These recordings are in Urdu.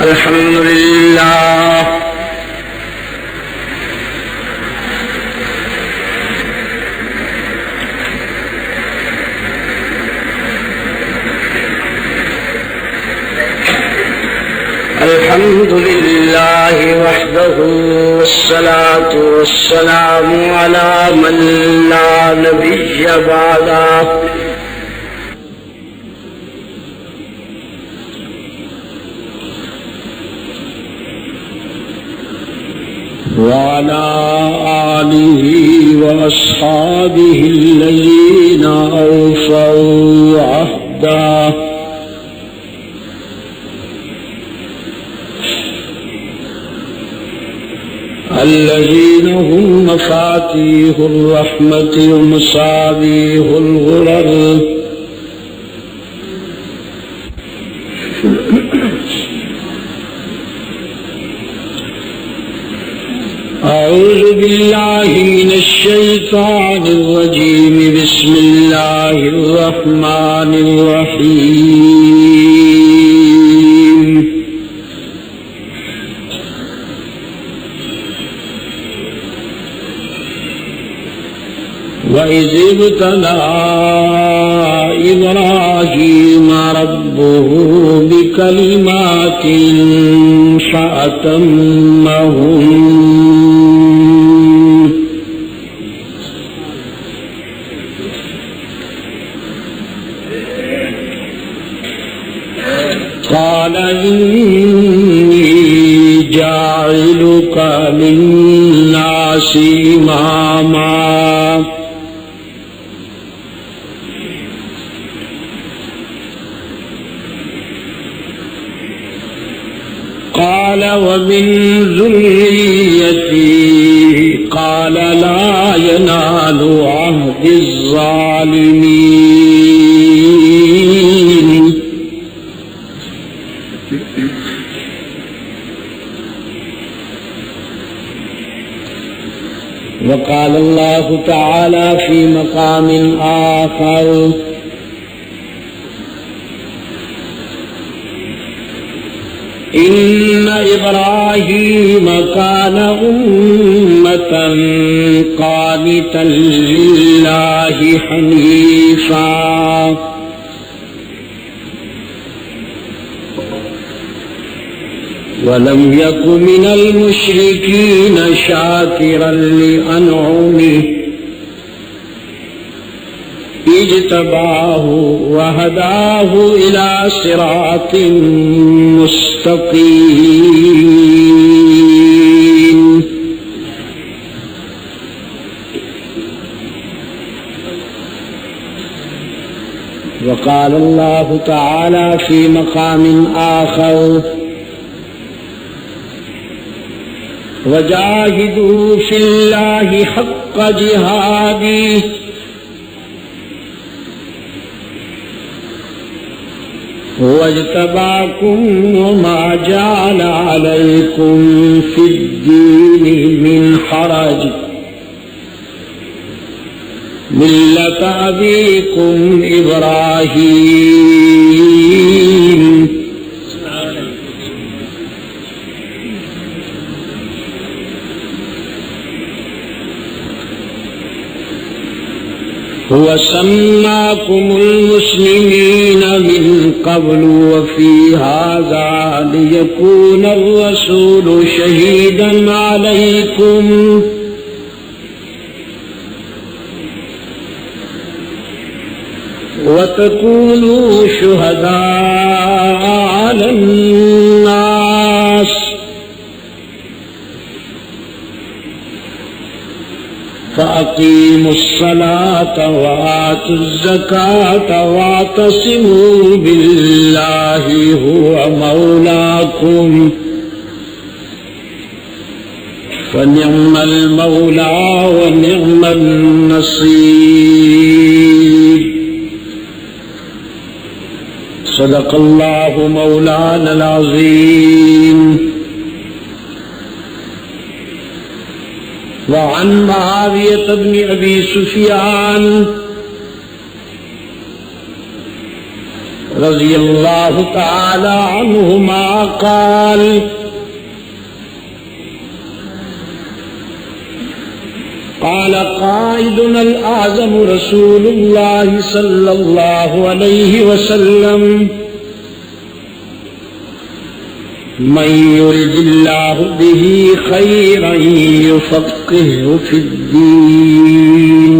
الحمد لله الحمد لله وحده والصلاة والسلام على من لا نبي بعده وعلى آله وأصحابه الذين أوفوا عهده الذين هم مفاتيح الرحمة ومصابيح الغرر أعوذ بالله من الشيطان الرجيم بسم الله الرحمن الرحيم وَإِذِ ابْتَلَى إِبْرَاهِيمَ رَبُّهُ بِكَلِمَاتٍ فَأَتَمَّهُنَّ قَالَ إِنِّي جَاعِلُكَ لِلنَّاسِ إِمَامًا قال ومن ذريتي قال لا ينال عهد الظالمين وقال الله تعالى في مقام آخر إن إبراهيم كان أمة قانتا لله حنيفا ولم يك من المشركين شاكرا لأنعمه اجتباه وهداه إلى صراط مستقيم وقال الله تعالى في مقام آخر وجاهدوا في الله حق جهاده واجتباكم وما جعل عليكم في الدين من حرج ملة أبيكم إبراهيم هو سماكم المسلمين من قبل وفي هذا ليكون الرسول شهيدا عليكم وتكونوا شهداء على الناس فأقيموا الصلاة وآتوا الزكاة واعتصموا بالله هو مولاكم فنعم المولى ونعم النصير صدق الله مولانا العظيم. وعن معاوية بن أبي سفيان رضی اللہ تعالی عنہما قال قال قائدنا الأعظم رسول الله صلى الله عليه وسلم من يرد الله به خيرا يفقهه في الدين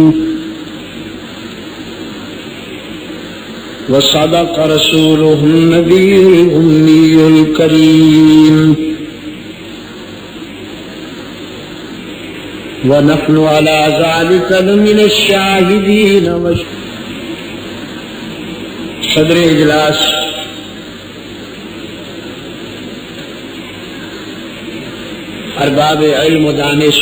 وصدق رسوله النبي الأمي الكريم ونحن على ذلك لمن الشاهدين صدر اجلاس ارباب علم و دانش،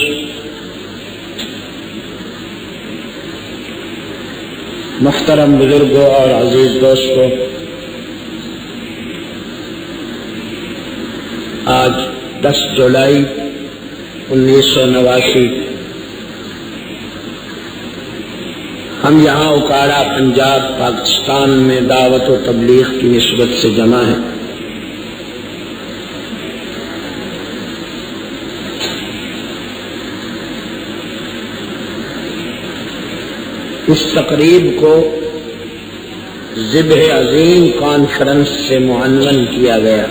محترم بزرگوں اور عزیز دوستوں، آج 10 جولائی 1989 ہم یہاں اوکارا پنجاب پاکستان میں دعوت و تبلیغ کی نسبت سے جمع ہیں۔ اس تقریب کو ذبح عظیم کانفرنس سے معنون کیا گیا۔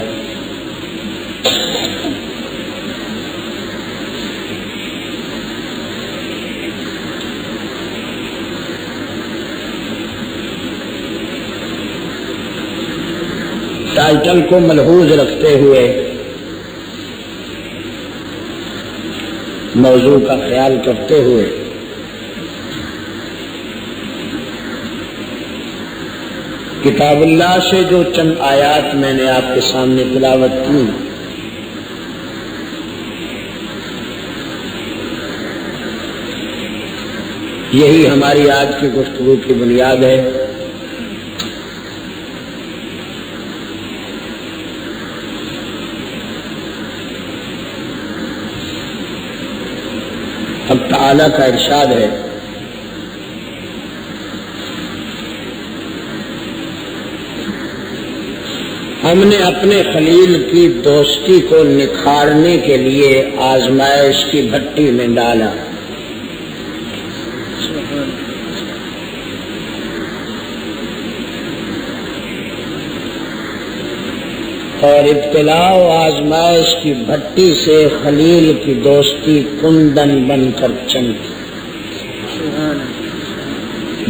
ٹائٹل کو ملحوظ رکھتے ہوئے موضوع کا خیال کرتے ہوئے کتاب اللہ سے جو چند آیات میں نے آپ کے سامنے تلاوت کی، یہی ہماری آج کی گفتگو کی بنیاد ہے۔ اب تعالیٰ کا ارشاد ہے، ہم نے اپنے خلیل کی دوستی کو نکھارنے کے لیے آزمائش کی بھٹی میں ڈالا۔ اور ابتلاء و آزمائش کی بھٹی سے خلیل کی دوستی کندن بن کر چمکی،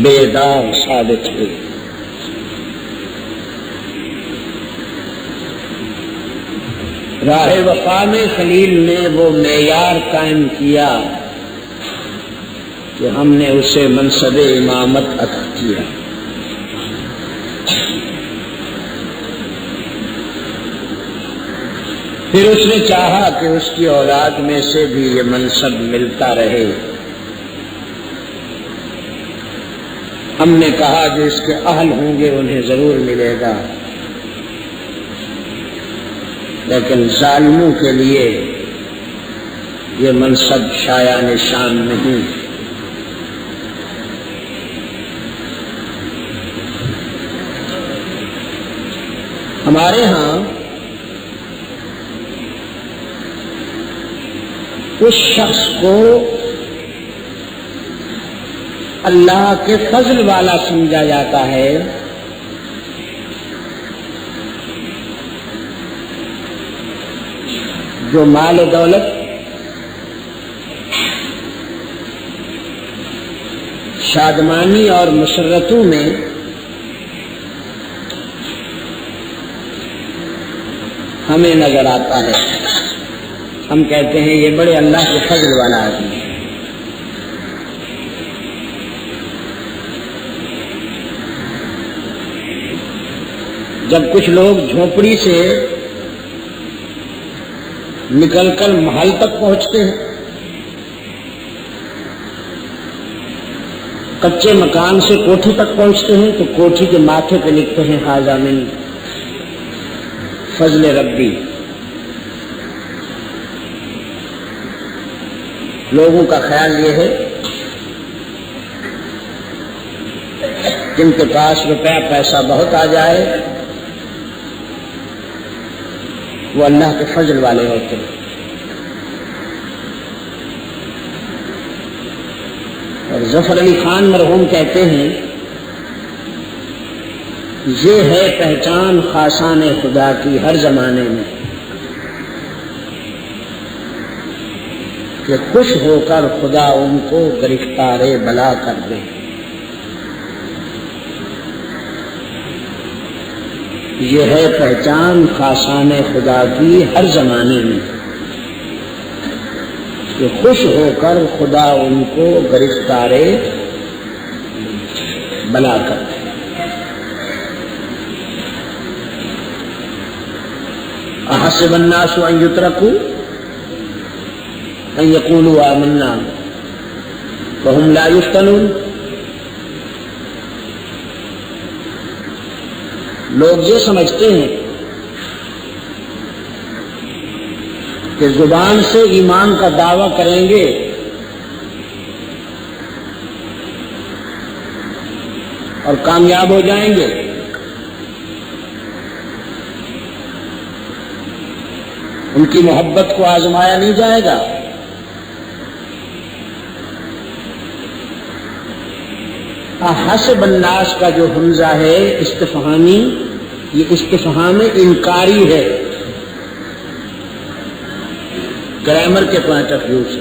بے داغ ثابت ہوئی۔ راہ وفا میں خلیل نے وہ معیار قائم کیا کہ ہم نے اسے منصب امامت عطا کیا۔ پھر اس نے چاہا کہ اس کی اولاد میں سے بھی یہ منصب ملتا رہے۔ ہم نے کہا جو اس کے اہل ہوں گے انہیں ضرور ملے گا، لیکن ظالموں کے لیے یہ منصب شایع نشان نہیں۔ ہمارے ہاں اس شخص کو اللہ کے فضل والا سمجھا جاتا ہے جو مال و دولت، شادمانی اور مسرتوں میں ہمیں نظر آتا ہے۔ ہم کہتے ہیں یہ بڑے اللہ کے فضل والا آدمی ہے۔ جب کچھ لوگ جھونپڑی سے نکل کر محل تک پہنچتے ہیں، کچے مکان سے کوٹھی تک پہنچتے ہیں، تو کوٹھی کے ماتھے پہ لکھتے ہیں ھذا من فضل ربی۔ لوگوں کا خیال یہ ہے جن کے پاس روپیہ پیسہ بہت آ جائے وہ اللہ کے فضل والے ہوتے ہیں. اور ظفر علی خان مرحوم کہتے ہیں یہ ہے پہچان خاصان خدا کی ہر زمانے میں کہ خوش ہو کر خدا ان کو گرفتار بلا کر دے. یہ ہے پہچان خاصان خدا کی ہر زمانے میں کہ خوش ہو کر خدا ان کو گرفتار بلا کر دے. احسب الناس ان یترکوا ان یقولوا آمنا وهم لا یفتنون. لوگ یہ سمجھتے ہیں کہ زبان سے ایمان کا دعویٰ کریں گے اور کامیاب ہو جائیں گے. ان کی محبت کو آزمایا نہیں جائے گا. حسب الناس کا جو حمزہ ہے استفہامی، یہ استفہام انکاری ہے گرامر کے پوائنٹ آف ویو سے.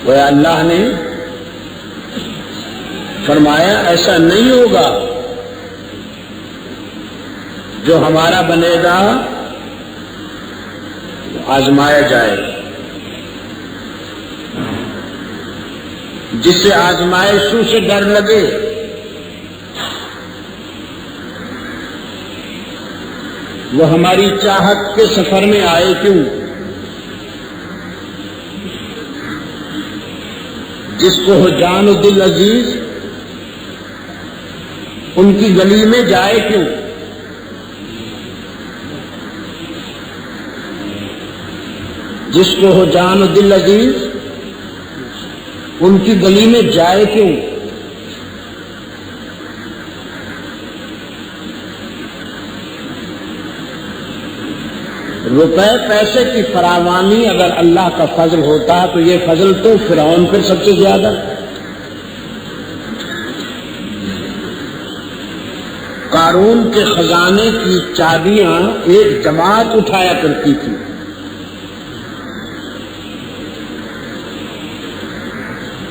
وہ اللہ نے فرمایا ایسا نہیں ہوگا، جو ہمارا بنے گا آزمایا جائے. جس سے آزمائشوں سے ڈر لگے وہ ہماری چاہت کے سفر میں آئے کیوں. جس کو ہو جان و دل عزیز ان کی گلی میں جائے کیوں. جس کو ہو جان و دل عزیز ان کی گلی میں جائے کیوں. روپے پیسے کی فراوانی اگر اللہ کا فضل ہوتا تو یہ فضل تو فرعون پھر سب سے زیادہ. قارون کے خزانے کی چابیاں ایک جماعت اٹھایا کرتی تھی.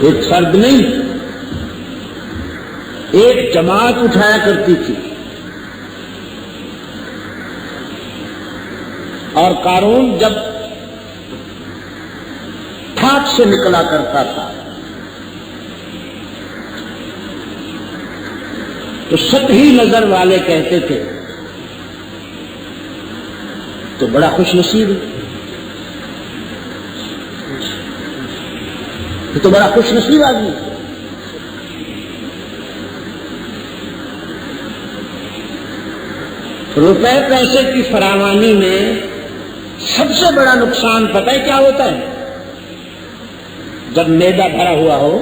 ایک فرد نہیں، ایک جماعت اٹھایا کرتی تھی. اور قارون جب ٹھاٹ سے نکلا کرتا تھا تو سطحی نظر والے کہتے تھے تو بڑا خوش نصیب ہے، تو بڑا خوش نصیب آدمی. روپے پیسے کی فراوانی میں سب سے بڑا نقصان پتہ ہے کیا ہوتا ہے؟ جب معدہ بھرا ہوا ہو،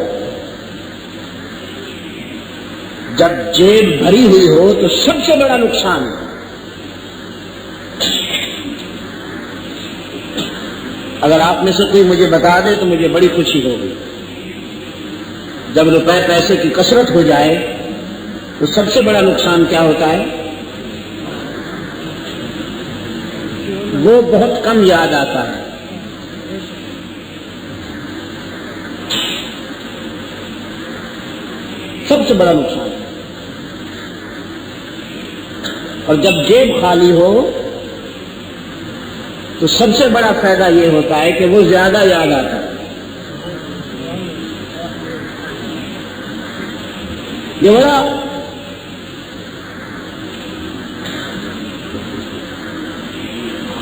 جب جیب بھری ہوئی ہو تو سب سے بڑا نقصان ہے. اگر آپ میں سے کوئی مجھے بتا دے تو مجھے بڑی خوشی ہوگی. جب روپے پیسے کی کثرت ہو جائے تو سب سے بڑا نقصان کیا ہوتا ہے؟ وہ بہت کم یاد آتا ہے. سب سے بڑا نقصان. اور جب جیب خالی ہو تو سب سے بڑا فائدہ یہ ہوتا ہے کہ وہ زیادہ یاد آتا ہے. یہ بڑا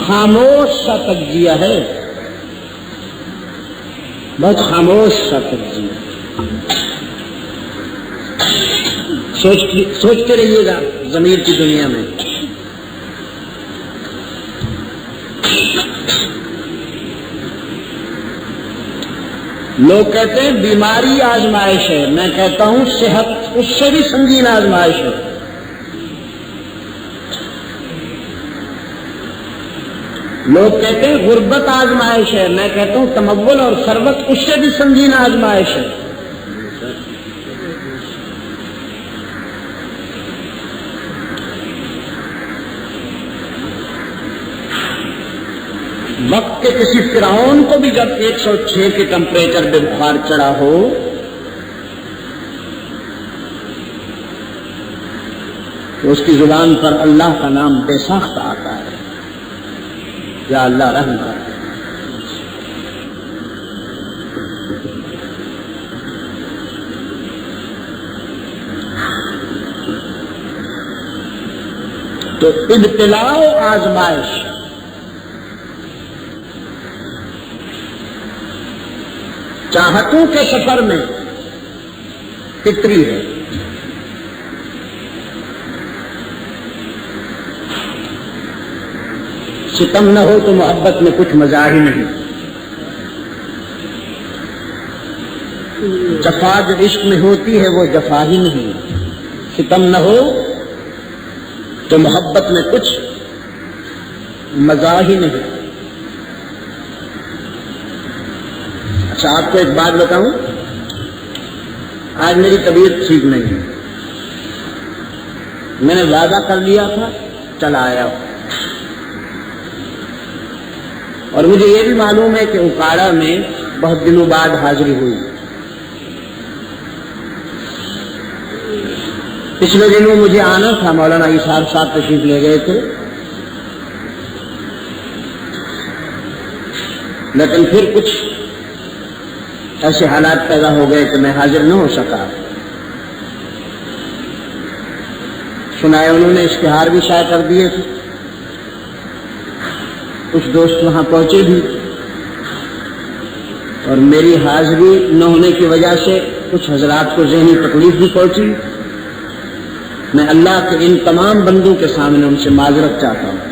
خاموش سا تجزیہ ہے، بہت خاموش سا تجزیہ. سوچتے رہیے گا ضمیر کی دنیا میں. لوگ کہتے ہیں بیماری آزمائش ہے، میں کہتا ہوں صحت اس سے بھی سنگین آزمائش ہے۔ لوگ کہتے ہیں غربت آزمائش ہے، میں کہتا ہوں تمول اور ثروت اس سے بھی سنگین آزمائش ہے۔ وقت کے کسی فرعون کو بھی جب 106 کے ٹمپریچر پہ بخار چڑھا ہو تو اس کی زبان پر اللہ کا نام بے ساختہ آتا ہے، یا اللہ رحم کر۔ تو ابتلاء و آزمائش چاہتوں کے سفر میں فطری ہے۔ ستم نہ ہو تو محبت میں کچھ مزہ ہی نہیں، جفا جو عشق میں ہوتی ہے وہ جفا ہی نہیں، ستم نہ ہو تو محبت میں کچھ مزہ ہی نہیں۔ اچھا آپ کو ایک بات بتاؤں، آج میری طبیعت ٹھیک نہیں ہے، میں نے وعدہ کر لیا تھا چلا آیا ہوں، اور مجھے یہ بھی معلوم ہے کہ اکاڑا میں بہت دنوں بعد حاضری ہوئی۔ پچھلے دنوں مجھے آنا تھا، مولانا اسحاق صاحب تشریف لے گئے تھے، لیکن پھر کچھ ایسے حالات پیدا ہو گئے کہ میں حاضر نہ ہو سکا۔ سنائے انہوں نے اشتہار بھی شائع کر دیے تھے، کچھ دوست وہاں پہنچے بھی، اور میری حاضری نہ ہونے کی وجہ سے کچھ حضرات کو ذہنی تکلیف بھی پہنچی۔ میں اللہ کے ان تمام بندوں کے سامنے ان سے معذرت چاہتا ہوں،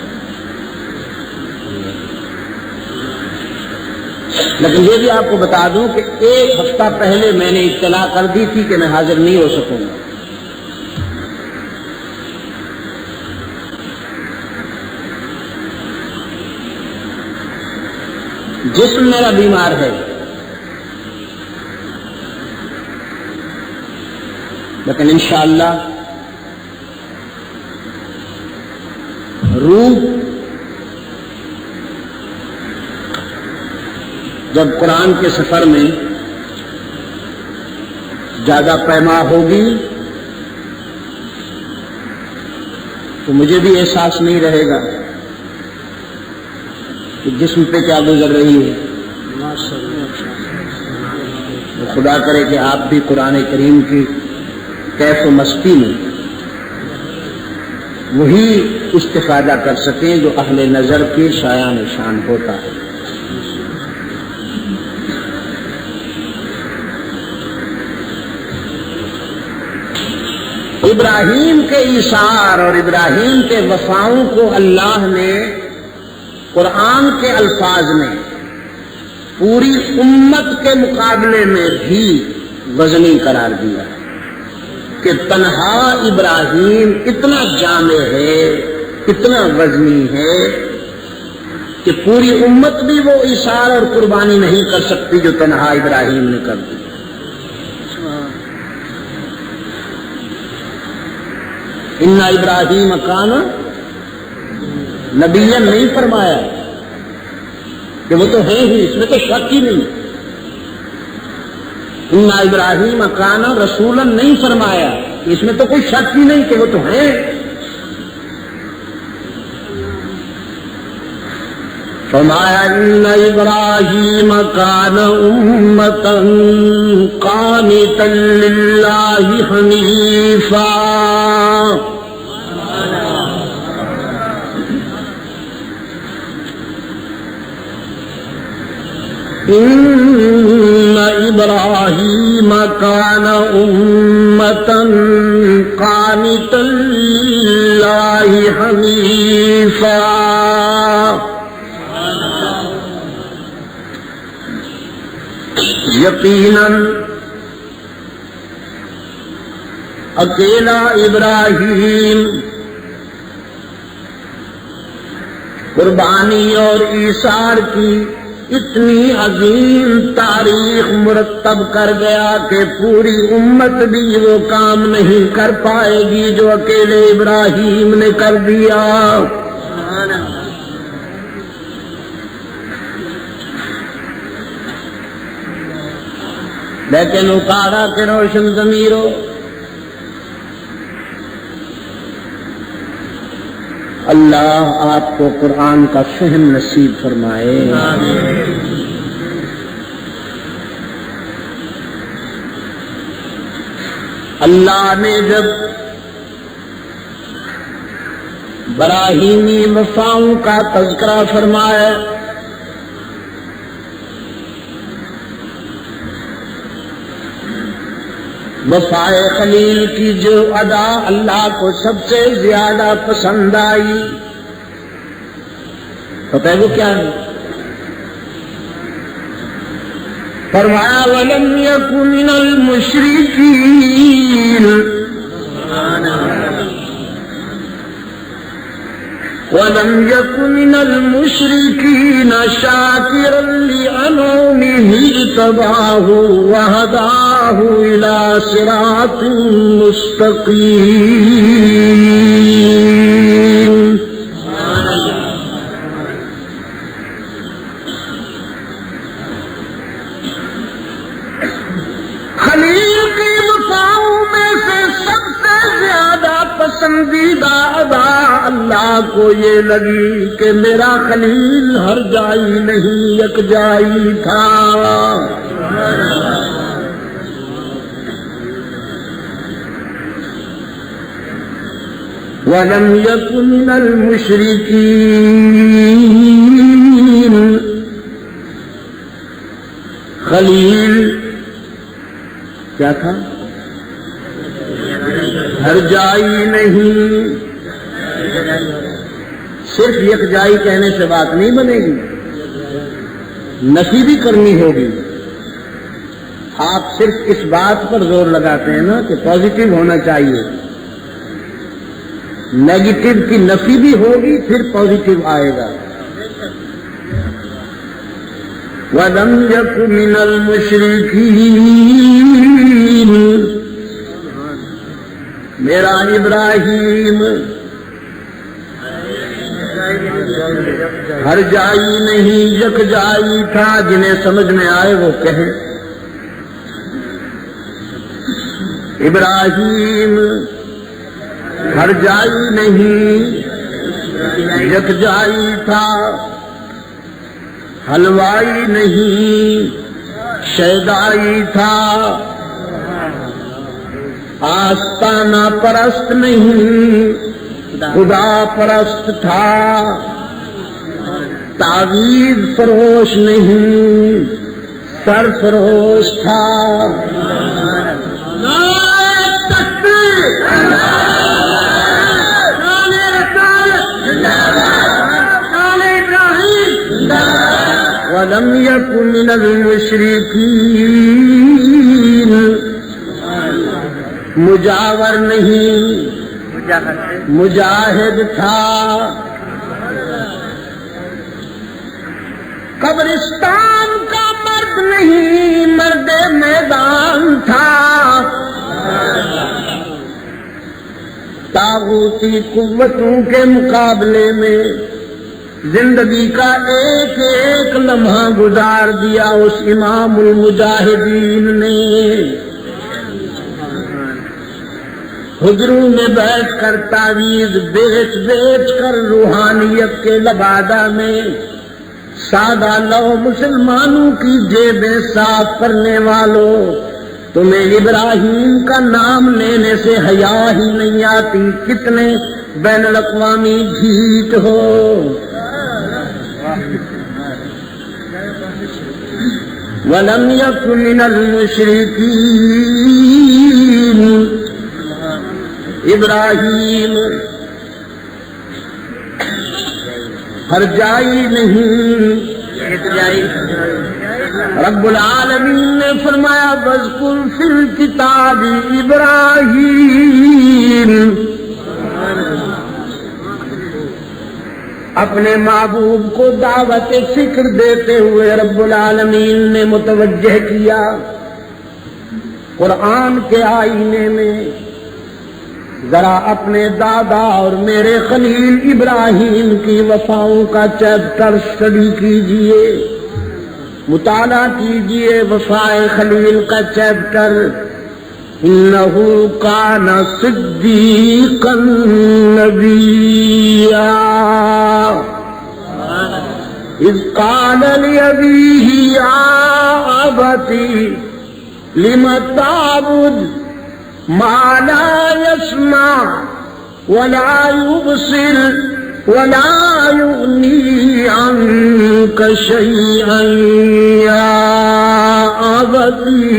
لیکن یہ بھی آپ کو بتا دوں کہ 1 ہفتہ پہلے میں نے اطلاع کر دی تھی کہ میں حاضر نہیں ہو سکوں گا۔ جسم میرا بیمار ہے، لیکن انشاءاللہ روح جب قرآن کے سفر میں زیادہ پیما ہوگی تو مجھے بھی احساس نہیں رہے گا کہ جسم پہ کیا گزر رہی ہے۔ خدا کرے کہ آپ بھی قرآن کریم کی کیف و مستی میں وہی استفادہ کر سکیں جو اہل نظر کے شایان نشان ہوتا ہے۔ ابراہیم کے ایثار اور ابراہیم کے وفاؤں کو اللہ نے قرآن کے الفاظ میں پوری امت کے مقابلے میں بھی وزنی قرار دیا کہ تنہا ابراہیم اتنا جامع ہے، اتنا وزنی ہے کہ پوری امت بھی وہ ایثار اور قربانی نہیں کر سکتی جو تنہا ابراہیم نے کر دی۔ ان ابراہیم کان نبیًا نہیں فرمایا کہ وہ تو ہے ہی، اس میں تو شک ہی نہیں۔ ان ابراہیم کان رسولا نہیں فرمایا، اس میں تو کوئی شک ہی نہیں کہ وہ تو ہے۔ فرمایا ان ابراہیم کان امۃ قانتا للہ حنیفا۔ ان ابراہیم کان امۃ قانتا للہ حنیفا۔ یقیناً اکیلا ابراہیم قربانی اور ایثار کی اتنی عظیم تاریخ مرتب کر گیا کہ پوری امت بھی وہ کام نہیں کر پائے گی جو اکیلے ابراہیم نے کر دیا. لیکن اکاڑا کے روشن ضمیروں، اللہ آپ کو قرآن کا فہم نصیب فرمائے. اللہ نے جب براہیمی وفاؤں کا تذکرہ فرمایا، وفائے خلیل کی جو ادا اللہ کو سب سے زیادہ پسند آئی، پتہ ہے وہ کیا ہے؟ فرمایا وَلَمْ يَكُ مِنَ الْمُشْرِكِينَ وَلَمْ يَكُ مِنَ الْمُشْرِكِينَ شَاكِرًا لِأَنْعُمِهِ اجْتَبَاهُ وَهَدَاهُ إِلَى صِرَاطٍ مُسْتَقِيمٍ. خلیل کی وفاؤں میں سے سب سے زیادہ پسندیدہ ادا اللہ کو یہ لگی کہ میرا خلیل ہر جائی نہیں یکجائی تھا. وَلَمْ يَكُ مِنَ الْمُشْرِكِينَ. خلیل کیا تھا؟ ہر جائی نہیں. صرف یکجائی کہنے سے بات نہیں بنے گی، نفی بھی کرنی ہوگی. آپ صرف اس بات پر زور لگاتے ہیں نا کہ پازیٹو ہونا چاہیے، نیگیٹو کی نفی بھی ہوگی پھر پازیٹو آئے گا. وَلَمْ يَكُ مِنَ الْمُشْرِكِينَ. میرا ابراہیم ہر جائی نہیں یک جائی تھا. جنہیں سمجھ میں آئے وہ کہیں. ابراہیم ہر جائی نہیں یک جائی تھا، حلوائی نہیں شیدائی تھا، آستانہ پرست نہیں خدا پرست تھا، تعویذ فروش نہیں سر فروش تھا. وَلَمْ يَكُ مِنَ الْمُشْرِكِينَ. مجاور نہیں مجاہد تھا. قبرستان کا مرد نہیں مرد میدان تھا. طاغوتی قوتوں کے مقابلے میں زندگی کا ایک ایک لمحہ گزار دیا اس امام المجاہدین نے. حجروں میں بیٹھ کر تعویذ بیچ بیچ کر روحانیت کے لبادہ میں سادہ لو مسلمانوں کی جیبیں صاف کرنے والوں، تمہیں ابراہیم کا نام لینے سے حیا ہی نہیں آتی. کتنے بین الاقوامی جھیٹ ہو. وَلَمْ يَكُ مِنَ الْمُشْرِكِينَ. ابراہیم ہر جائی نہیں رب العالمین نے فرمایا وَاذْكُرْ فِي الْكِتَابِ إِبْرَاہِيمَ، اپنے محبوب کو دعوت فکر دیتے ہوئے رب العالمین نے متوجہ کیا قرآن کے آئینے میں ذرا اپنے دادا اور میرے خلیل ابراہیم کی وفاؤں کا چیپٹر اسٹڈی کیجئے، مطالعہ کیجئے وفائے خلیل کا چیپٹر۔ انہ کان صدیقا نبیا اذ قال لأبیہ یا ابتی لم تعبد ما لا يسمع ولا يبصر ولا يغني عنك شيئا يا أبتي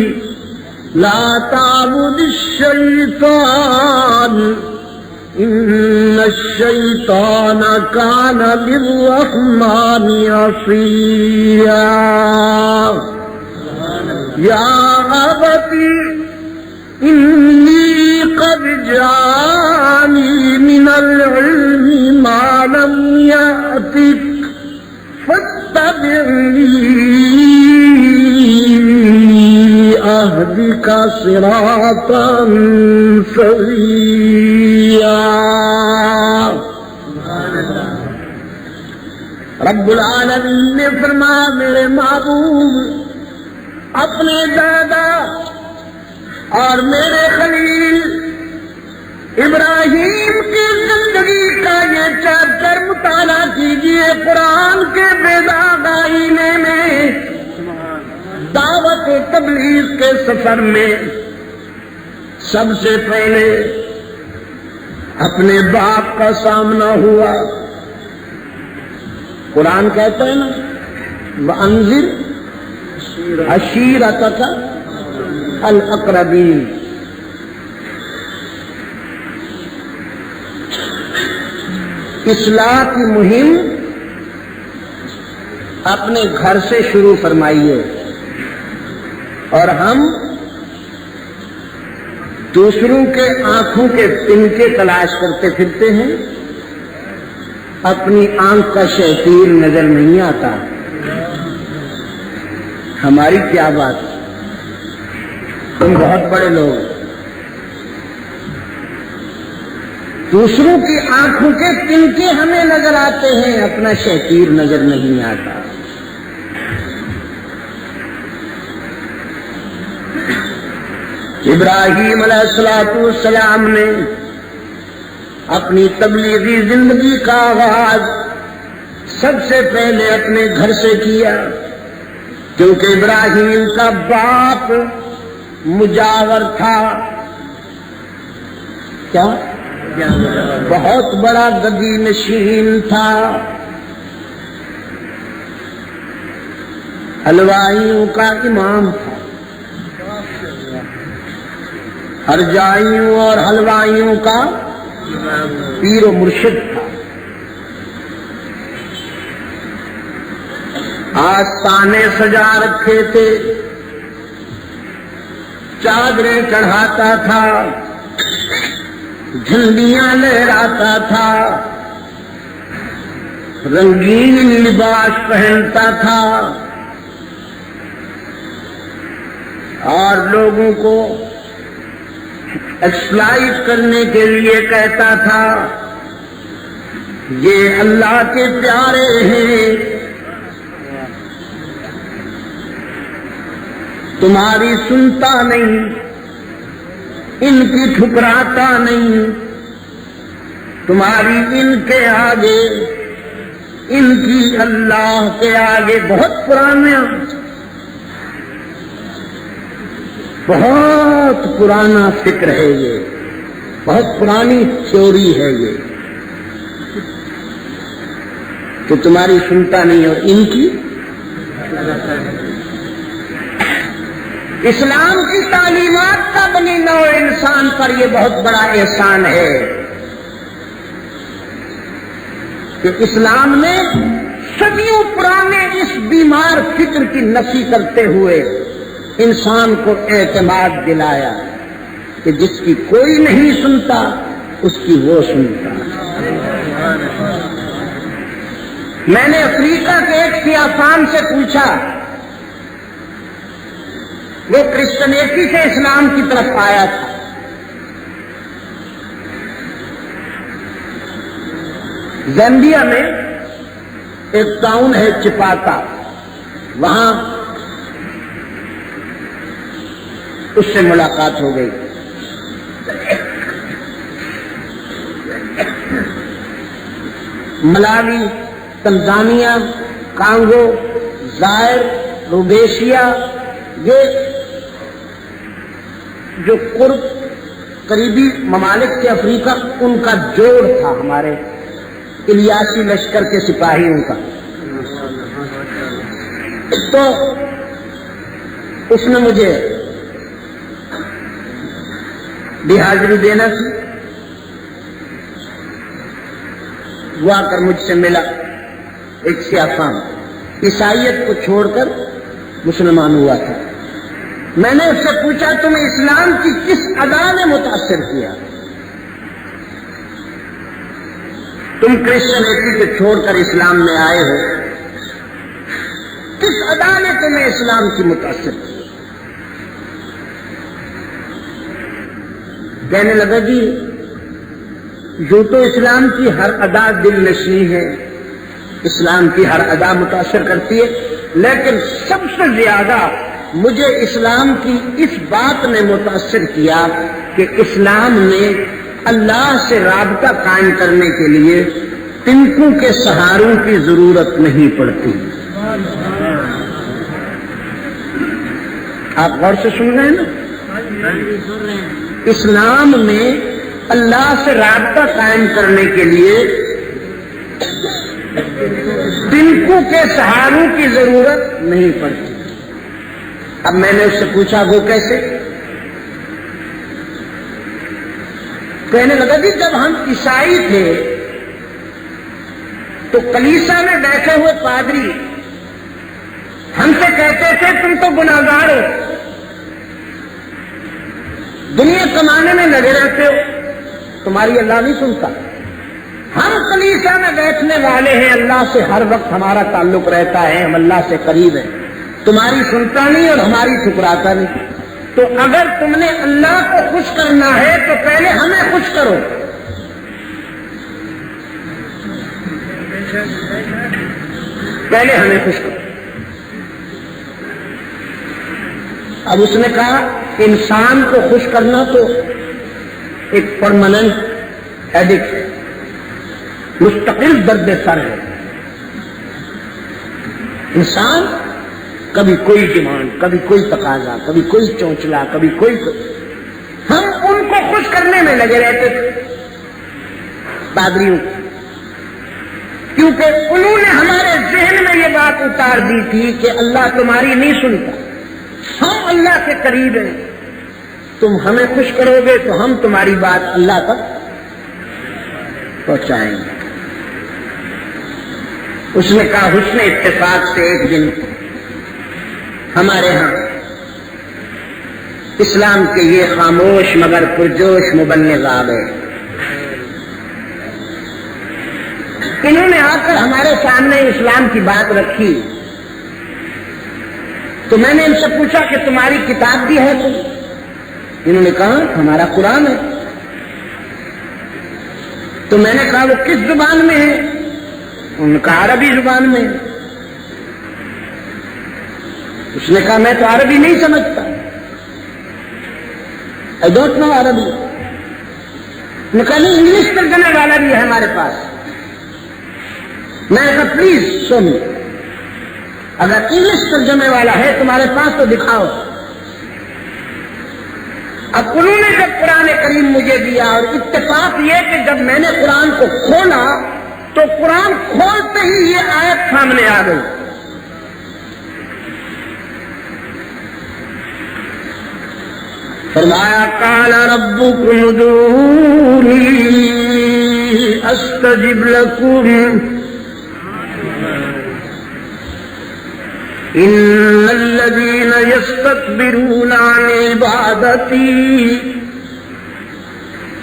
لا تعبد الشيطان إن الشيطان كان للرحمن عصيا يا أبتي إني قد جاءني من العلم ما لم يأتك فاتبعني أهدك صراطا سويا۔ رب العالمین نے فرمایا میرے محبوب اپنے دادا اور میرے خلیل ابراہیم کی زندگی کا یہ چیپٹر مطالعہ کیجئے۔ قرآن کے بیداغ آئینے میں دعوت تبلیغ کے سفر میں سب سے پہلے اپنے باپ کا سامنا ہوا۔ قرآن کہتا ہے نا وَأَنذِرْ عَشِيرَتَكَ الاقربین، اصلاح کی مہم اپنے گھر سے شروع فرمائیے، اور ہم دوسروں کے آنکھوں کے تنکے تلاش کرتے پھرتے ہیں، اپنی آنکھ کا شیطیر نظر نہیں آتا۔ ہماری کیا بات، تم بہت بڑے لوگ، دوسروں کی آنکھوں کے تنکے ہمیں نظر آتے ہیں، اپنا شیطیر نظر نہیں آتا۔ ابراہیم علیہ السلام نے اپنی تبلیغی زندگی کا آغاز سب سے پہلے اپنے گھر سے کیا، کیونکہ ابراہیم کا باپ مجاور تھا، کیا بہت بڑا گدی نشین تھا، حلوائیوں کا امام تھا، ہرجائیوں اور حلوائیوں کا پیر و مرشد تھا۔ آستانے سجا رکھے تھے، چادریں چڑھاتا تھا، جھنڈیاں لہراتا تھا، رنگین لباس پہنتا تھا، اور لوگوں کو ایکسپلائٹ کرنے کے لیے کہتا تھا یہ اللہ کے پیارے ہیں، تمہاری سنتا نہیں، ان کی ٹھکراتا نہیں، تمہاری ان کے آگے، ان کی اللہ کے آگے۔ بہت پرانا فکر ہے یہ، بہت پرانی تھیوری ہے یہ کہ تمہاری سنتا نہیں اور ان کی۔ اسلام کی تعلیمات کا بنی نوع انسان پر یہ بہت بڑا احسان ہے کہ اسلام نے صدیوں پرانے اس بیمار فکر کی نفی کرتے ہوئے انسان کو اعتماد دلایا کہ جس کی کوئی نہیں سنتا اس کی وہ سنتا. میں نے افریقہ کے ایک سیاستدان سے پوچھا، وہ کرسچنیتی سے اسلام کی طرف آیا تھا. زامبیا میں ایک ٹاؤن ہے چپاتا، وہاں اس سے ملاقات ہو گئی. ملاوی، تنزانیہ، کانگو، زائر، روڈیشیا، یہ جو قریبی ممالک تھے افریقہ، ان کا جوڑ تھا ہمارے الیاسی لشکر کے سپاہیوں کا. تو اس نے مجھے بھی حاضری دینا تھی. وہ آ کر مجھ سے ملا، ایک سیافام عیسائیت کو چھوڑ کر مسلمان ہوا تھا. میں نے اس سے پوچھا تمہیں اسلام کی کس ادا نے متاثر کیا؟ تم کرسچنیتی کو چھوڑ کر اسلام میں آئے ہو، کس ادا نے تمہیں اسلام کی متاثر کی؟ کہنے لگا جی جو تو اسلام کی ہر ادا دل نشیں ہے، اسلام کی ہر ادا متاثر کرتی ہے، لیکن سب سے زیادہ مجھے اسلام کی اس بات نے متاثر کیا کہ اسلام میں اللہ سے رابطہ قائم کرنے کے لیے تنکوں کے سہاروں کی ضرورت نہیں پڑتی. آپ غور سے سن رہے ہیں نا؟ اسلام میں اللہ سے رابطہ قائم کرنے کے لیے تنکوں کے سہاروں کی ضرورت نہیں پڑتی. اب میں نے اس سے پوچھا وہ کیسے؟ کہنے لگا جی جب ہم عیسائی تھے تو کلیسا میں بیٹھے ہوئے پادری ہم سے کہتے تھے تم تو گناہگار ہو، دنیا کمانے میں لگے رہتے ہو، تمہاری اللہ نہیں سنتا. ہم کلیسا میں بیٹھنے والے ہیں، اللہ سے ہر وقت ہمارا تعلق رہتا ہے، ہم اللہ سے قریب ہیں، تمہاری سنتا نہیں اور ہماری ٹھکراتا نہیں. تو اگر تم نے اللہ کو خوش کرنا ہے تو پہلے ہمیں خوش کرو. پہلے ہمیں خوش کرو. اب اس نے کہا انسان کو خوش کرنا تو ایک پرماننٹ ایڈکٹ ہے، مستقل درد سر ہے. انسان کبھی کوئی ڈیمانڈ، کبھی کوئی تقاضا، کبھی کوئی چونچلا، کبھی کوئی ہم ان کو خوش کرنے میں لگے رہتے تھے پادریوں کو، کیونکہ انہوں نے ہمارے ذہن میں یہ بات اتار دی تھی کہ اللہ تمہاری نہیں سنتا، ہم اللہ کے قریب ہیں، تم ہمیں خوش کرو گے تو ہم تمہاری بات اللہ تک پہنچائیں گے. اس نے کہا حسن اتفاق سے ایک دن ہمارے ہاں اسلام کے یہ خاموش مگر پرجوش مبلغ آ گئے. انہوں نے آ کر ہمارے سامنے اسلام کی بات رکھی تو میں نے ان سے پوچھا کہ تمہاری کتاب بھی ہے تو؟ انہوں نے کہا ہمارا قرآن ہے. تو میں نے کہا وہ کس زبان میں ہے؟ انہوں نے کہا عربی زبان میں. اس نے کہا میں تو عربی نہیں سمجھتا، I don't know عربی. میں کہا نہیں انگلش ترجمے والا بھی ہے ہمارے پاس. میں نے کہا پلیز سن، اگر انگلش ترجمے والا ہے تمہارے پاس تو دکھاؤ. اب انہوں نے جب قرآن کریم مجھے دیا، اور اتفاق یہ کہ جب میں نے قرآن کو کھولا تو قرآن کھولتے ہی یہ آیت سامنے آ گئی. فرمایا قال ربکم ادعونی استجب لکم. ان الذين يستكبرون عن عبادتي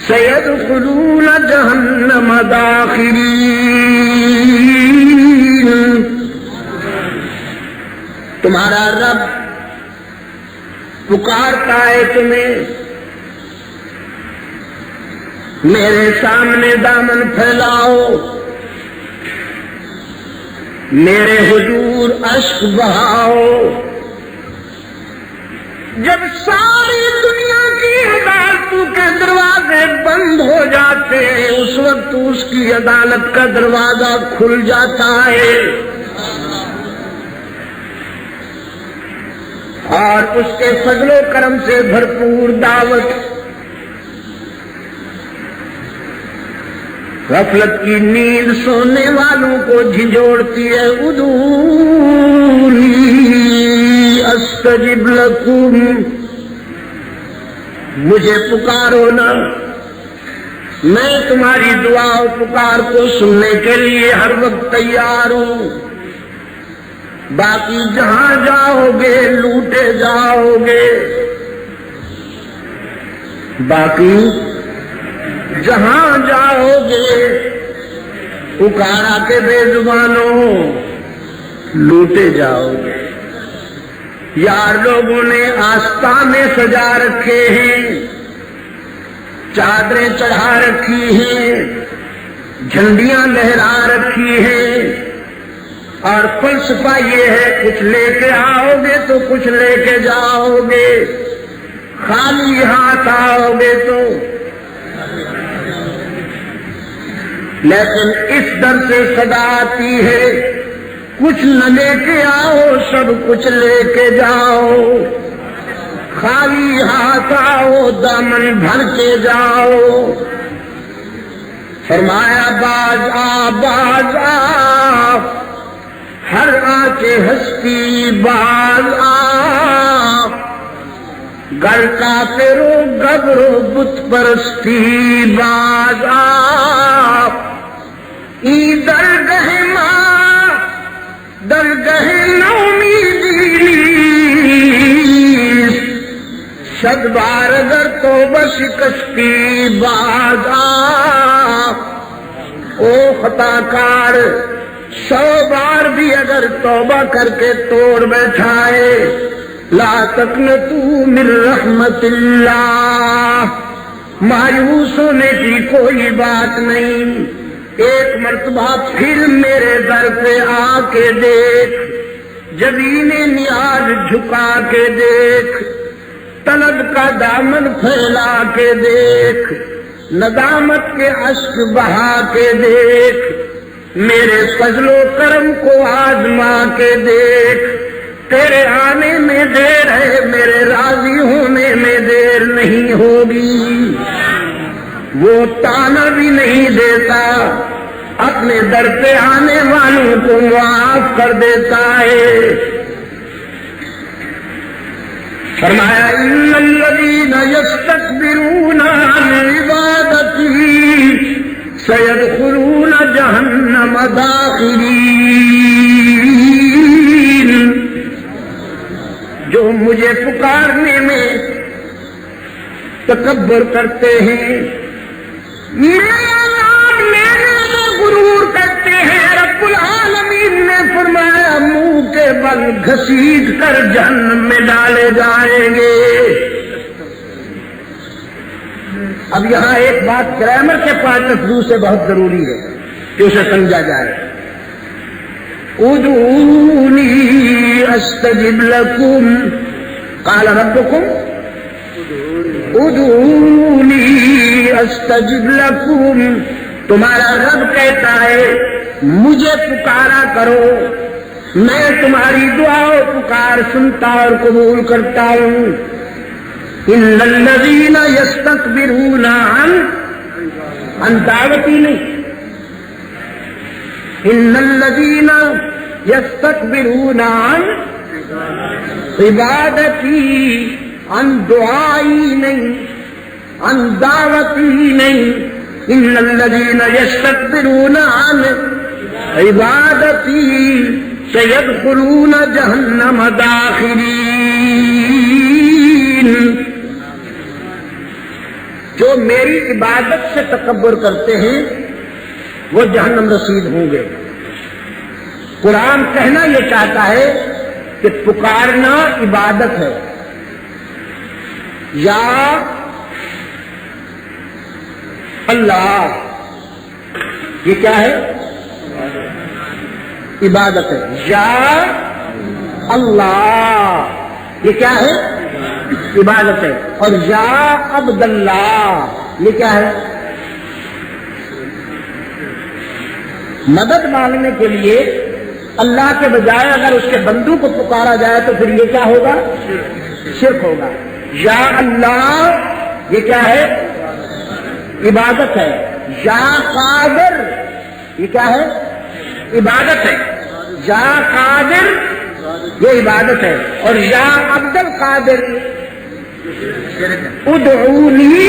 سيدخلون جہنم داخرین. تمہارا رب پکارتا ہے تمہیں، میرے سامنے دامن پھیلاؤ، میرے حضور اشک بہاؤ. جب ساری دنیا کی عدالتوں کے دروازے بند ہو جاتے ہیں اس وقت اس کی عدالت کا دروازہ کھل جاتا ہے اور اس کے فضل و کرم سے بھرپور دعوت غفلت کی نیند سونے والوں کو جھنجھوڑتی ہے. ادعونی استجب لکم، مجھے پکارو نا، میں تمہاری دعا و پکار کو سننے کے لیے ہر وقت تیار ہوں. باقی جہاں جاؤ گے لوٹے جاؤ گے، باقی جہاں جاؤ گے پکارا کے بے زبانوں لوٹے جاؤ گے. یار لوگوں نے آستانے سجا رکھے ہیں، چادریں چڑھا رکھی ہیں، جھنڈیاں لہرا رکھی ہیں، اور فلسفہ یہ ہے کچھ لے کے آؤ گے تو کچھ لے کے جاؤ گے، خالی ہاتھ آؤ گے تو. لیکن اس در سے صدا آتی ہے کچھ نہ لے کے آؤ سب کچھ لے کے جاؤ، خالی ہاتھ آؤ دامن بھر کے جاؤ. فرمایا باز آ باز آ، ہر آ کے ہستی باز آ، گر کافرو گبرو بت پرستی باز آ. ای درگہ ماں درگہ نومیدی، صد بار اگر توبہ شکستی باز آ. او خطا کار 100 بار بھی اگر توبہ کر کے توڑ بیٹھائے، لا تقنطوا من رحمت اللہ، مایوس ہونے کی کوئی بات نہیں. ایک مرتبہ پھر میرے در پہ آ کے دیکھ، جبین نیاز جھکا کے دیکھ، طلب کا دامن پھیلا کے دیکھ، ندامت کے اشک بہا کے دیکھ، میرے فضل و کرم کو آزما کے دیکھ. تیرے آنے میں دیر ہے، میرے راضی ہونے میں دیر نہیں ہوگی. وہ تانا بھی نہیں دیتا، اپنے در پہ آنے والوں کو معاف کر دیتا ہے. فرمایا ان الذین یستکبرون عن عبادتی سیدخلون جہنم داخرین. جو مجھے پکارنے میں تکبر کرتے ہیں، میرا نام لینے میں غرور کرتے ہیں، رب العالمین نے فرمایا منہ کے بل گھسیٹ کر جہنم میں ڈالے جائیں گے. اب یہاں ایک بات گرامر کے پوائنٹ آف ویو سے بہت ضروری ہے کہ اسے سمجھا جائے. ادعونی استجب لکم، قال ربکم ادعونی استجب لکم. تمہارا رب کہتا ہے مجھے پکارا کرو، میں تمہاری دعا و پکار سنتا اور قبول کرتا ہوں. ان الذین یستکبرون عن دعوتی نہیں، ان الذین یستکبرون عن عبادتی، عن دعائی نہیں، عن دعوتی نہیں. ان الذین یستکبرون عن عبادتی سيدخلون جہنم داخرین، جو میری عبادت سے تکبر کرتے ہیں وہ جہنم رسید ہوں گے۔ قرآن کہنا یہ چاہتا ہے کہ پکارنا عبادت ہے، یا اللہ، یہ کیا ہے؟ عبادت ہے۔ یا اللہ، یہ کیا ہے؟ عبادت ہے۔ اور یا عبد اللہ، یہ کیا ہے؟ مدد مانگنے کے لیے اللہ کے بجائے اگر اس کے بندوں کو پکارا جائے تو پھر یہ کیا ہوگا؟ شرک ہوگا۔ یا اللہ، یہ کیا ہے؟ عبادت ہے۔ یا قادر، یہ کیا ہے؟ عبادت ہے۔ یا قادر، یہ عبادت ہے۔ اور یا عبد القادر، ادعونی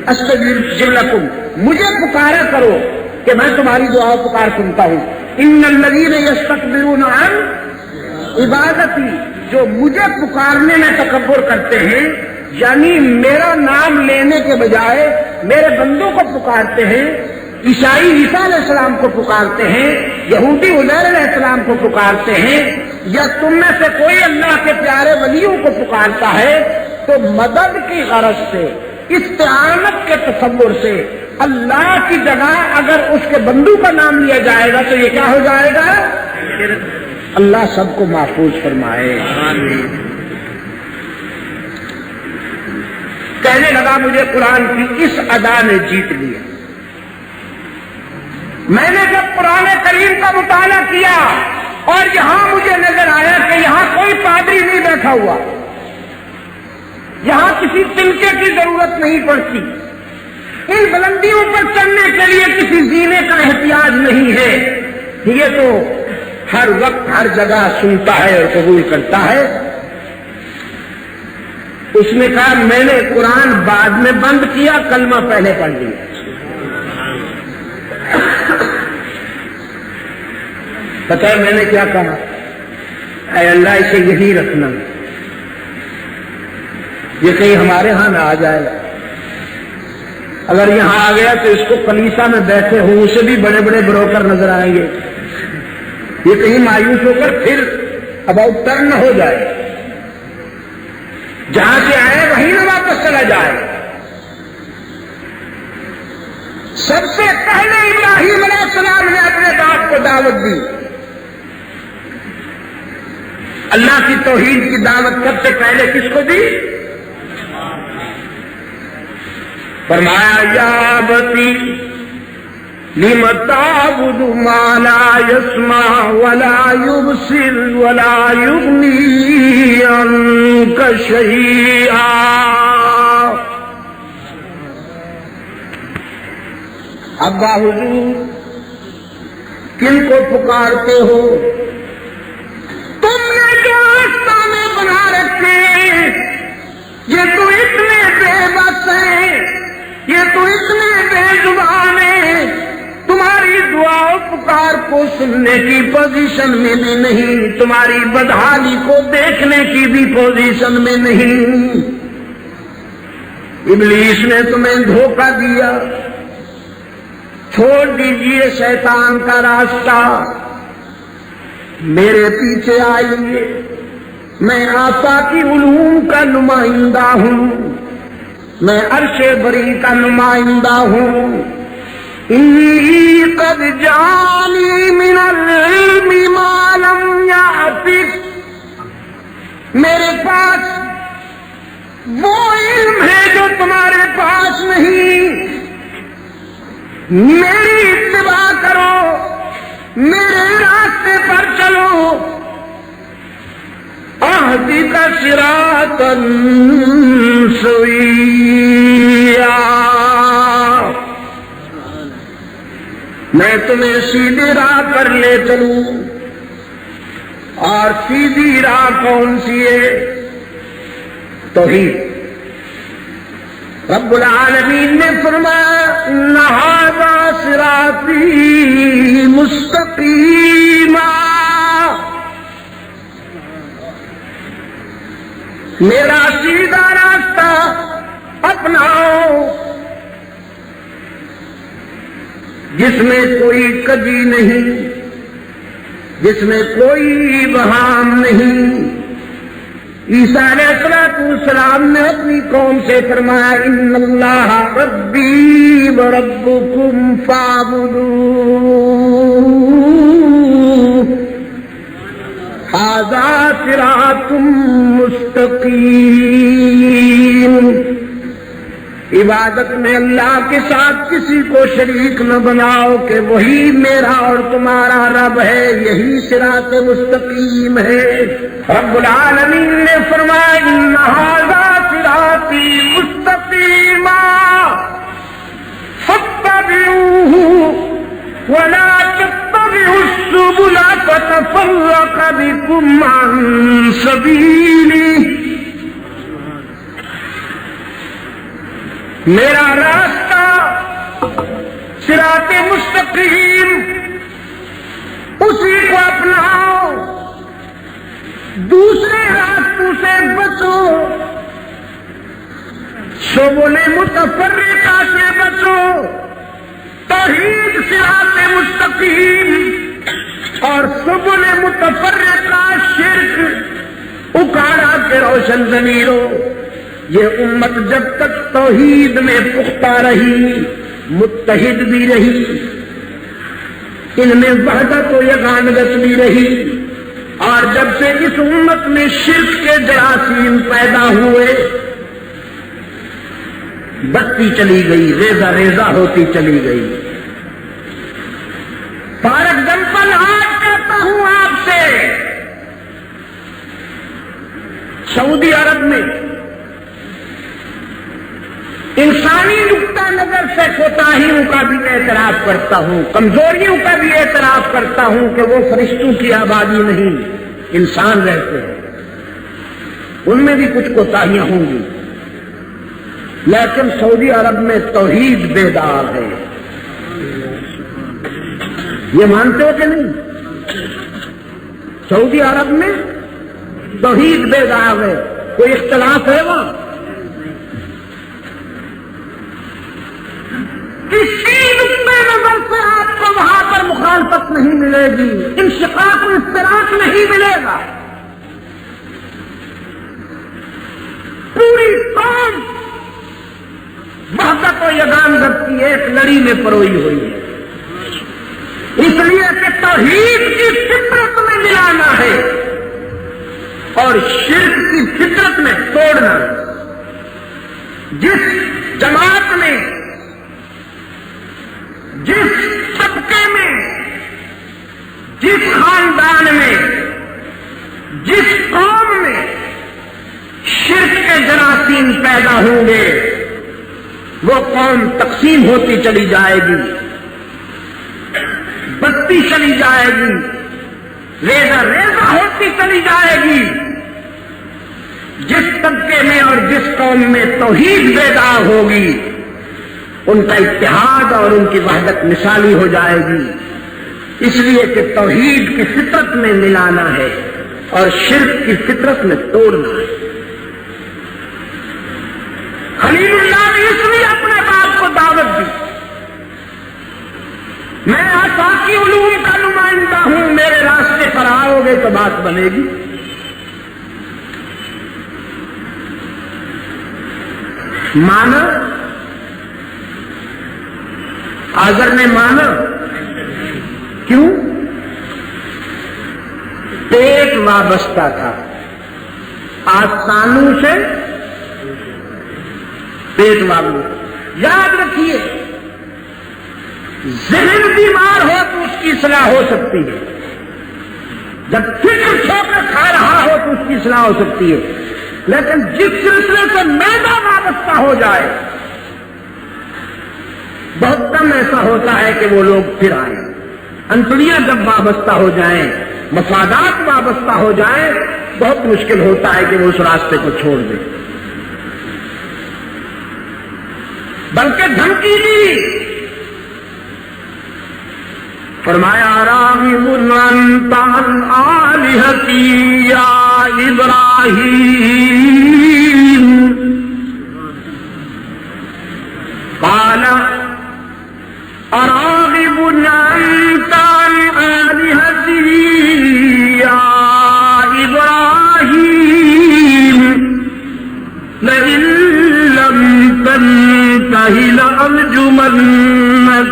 استجب لکم، مجھے پکارا کرو کہ میں تمہاری دعا پکار سنتا ہوں۔ ان الذین یستکبرون عن عبادتی، جو مجھے پکارنے میں تکبر کرتے ہیں، یعنی میرا نام لینے کے بجائے میرے بندوں کو پکارتے ہیں، عیسائی عیسیٰ علیہ السلام کو پکارتے ہیں، یہودی عزیر علیہ السلام کو پکارتے ہیں، یا تم میں سے کوئی اللہ کے پیارے ولیوں کو پکارتا ہے، تو مدد کی غرض سے، استعانت کے تصور سے اللہ کی جگہ اگر اس کے بندوں کا نام لیا جائے گا تو یہ کیا ہو جائے گا؟ اللہ سب کو محفوظ فرمائے۔ کہنے لگا مجھے قرآن کی اس ادا نے جیت لیا۔ میں نے جب قرآن کریم کا مطالعہ کیا اور یہاں مجھے نظر آیا کہ یہاں کوئی پادری نہیں بیٹھا ہوا، یہاں کسی تنکے کی ضرورت نہیں پڑتی، ان بلندیوں پر چڑھنے کے لیے کسی زینے کا احتیاج نہیں ہے، یہ تو ہر وقت ہر جگہ سنتا ہے اور قبول کرتا ہے۔ اس نے کہا میں نے قرآن بعد میں بند کیا، کلمہ پہلے پڑھ لیا۔ پتہ ہے میں نے کیا کہا؟ اے اللہ اسے یہی رکھنا، یہ کہیں ہمارے ہاں نہ آ جائے، اگر یہاں آ گیا تو اس کو کلیسا میں بیٹھے ہوں اسے بھی بڑے بڑے بروکر نظر آئیں گے، یہ کہیں مایوس ہو کر پھر اباؤٹ ٹرن نہ ہو جائے، جہاں سے آئے وہیں نہ واپس چلا جائے۔ سب سے پہلے ابراہیم علیہ السلام نے اپنے باپ کو دعوت دی، اللہ کی توحید کی دعوت سب سے پہلے کس کو دی؟ فرمایا یا ابتی لم تعبد ما لا يسمع ولا يبصر ولا يغني عنك شيئا۔ ابا حضور کن کو پکارتے ہو؟ تم نے جو آستانے بنا رکھے یہ تو اتنے بے بس ہیں، یہ تو اتنے بے زبان ہیں، تمہاری دعا پکار کو سننے کی پوزیشن میں بھی نہیں، تمہاری بدحالی کو دیکھنے کی بھی پوزیشن میں نہیں۔ ابلیس نے تمہیں دھوکہ دیا، چھوڑ دیجئے شیطان کا راستہ، میرے پیچھے آئیے، میں آفاقی علوم کا نمائندہ ہوں، میں عرش بری کا نمائندہ ہوں۔ انی قد جانی من العلم ما لم یأتک، میرے پاس وہ علم ہے جو تمہارے پاس نہیں، میری اتباع کرو، میرے راستے پر چلو، اہدک صراطا سویا، میں تمہیں سیدھی راہ پر لے چلوں۔ اور سیدھی راہ کون سی ہے؟ توحید۔ رب العالمین نے فرمایا ان ھذا صراطی مستقیما، میرا سیدھا راستہ اپناؤ جس میں کوئی کجی نہیں، جس میں کوئی بہام نہیں۔ عیسیٰ علیہ السلام نے اپنی قوم سے فرمایا ان اللہ ربی وربکم فاعبدوہ ھذا صراط مستقیم۔ عبادت میں اللہ کے ساتھ کسی کو شریک نہ بناؤ کہ وہی میرا اور تمہارا رب ہے، یہی صراط مستقیم ہے۔ رب العالمین نے فرمایا ان ھذا صراطی مستقیما فاتبعوہ ولا تتبعوا السبل فتفرق بکم عن سبیلہ۔ میرا راستہ صراط مستقیم، اسی کو اپناؤ، دوسرے راستوں سے بچو، سبل متفرقہ سے بچو۔ توحید صراط مستقیم اور سبل متفرقہ شرک اکاڑا کے روشن ضمیروں۔ یہ امت جب تک توحید میں پختہ رہی، متحد بھی رہی، ان میں وحدت و یگانگت بھی رہی، اور جب سے اس امت میں شرک کے جراثیم پیدا ہوئے، بڑھتی چلی گئی، ریزہ ریزہ ہوتی چلی گئی۔ فار ایگزامپل آج کہتا ہوں آپ سے، سعودی عرب میں انسانی نقطہ نظر سے کوتاہیوں کا بھی اعتراف کرتا ہوں، کمزوریوں کا بھی اعتراف کرتا ہوں کہ وہ فرشتوں کی آبادی نہیں، انسان رہتے ہیں، ان میں بھی کچھ کوتاہیاں ہوں گی، لیکن سعودی عرب میں توحید بیدار ہے۔ یہ مانتے ہو کہ نہیں؟ سعودی عرب میں توحید بیدار ہے، کوئی اختلاف ہے وہاں؟ کسی نقطۂ نظر سے آپ کو وہاں پر مخالفت نہیں ملے گی، انشقاق و افتراق نہیں ملے گا۔ پوری قوم وحدت و یگانگت کی ایک لڑی میں پروئی ہوئی ہے، اس لیے کہ توحید کی فطرت میں ملانا ہے اور شرک کی فطرت میں توڑنا۔ جس جماعت میں، جس طبقے میں، جس خاندان میں، جس قوم میں شرک کے جراثیم پیدا ہوں گے، وہ قوم تقسیم ہوتی چلی جائے گی، بڑھتی چلی جائے گی، ریزہ ریزہ ہوتی چلی جائے گی۔ جس طبقے میں اور جس قوم میں توحید بیدار ہوگی، ان کا اتحاد اور ان کی وحدت مثالی ہو جائے گی، اس لیے کہ توحید کی فطرت میں ملانا ہے اور شرک کی فطرت میں توڑنا ہے۔ خلیل اللہ نے اس لیے اپنے باپ کو دعوت دی، میں آفاقی علوم کا نمائندہ ہوں، میرے راستے پر آؤ گے تو بات بنے گی۔ مانا، آذر نے مانا، کیوں؟ پیٹ وابستہ تھا، آستانوں سے پیٹ وابستہ۔ یاد رکھیے، ذہن بیمار ہو تو اس کی اصلاح ہو سکتی ہے، جب فکر چھو کر کھا رہا ہو تو اس کی اصلاح ہو سکتی ہے، لیکن جس سلسلے سے معدہ وابستہ ہو جائے، بہت کم ایسا ہوتا ہے کہ وہ لوگ پھر آئیں۔ انتڑیاں جب وابستہ ہو جائیں، مفادات وابستہ ہو جائیں، بہت مشکل ہوتا ہے کہ وہ اس راستے کو چھوڑ دیں۔ بلکہ دھمکی دی، فرمایا راغب انت عن آلہتی یا ابراہیم، أراغب أنت عن آلهتي يا إبراهيم لئن لم تنته لأرجمنك.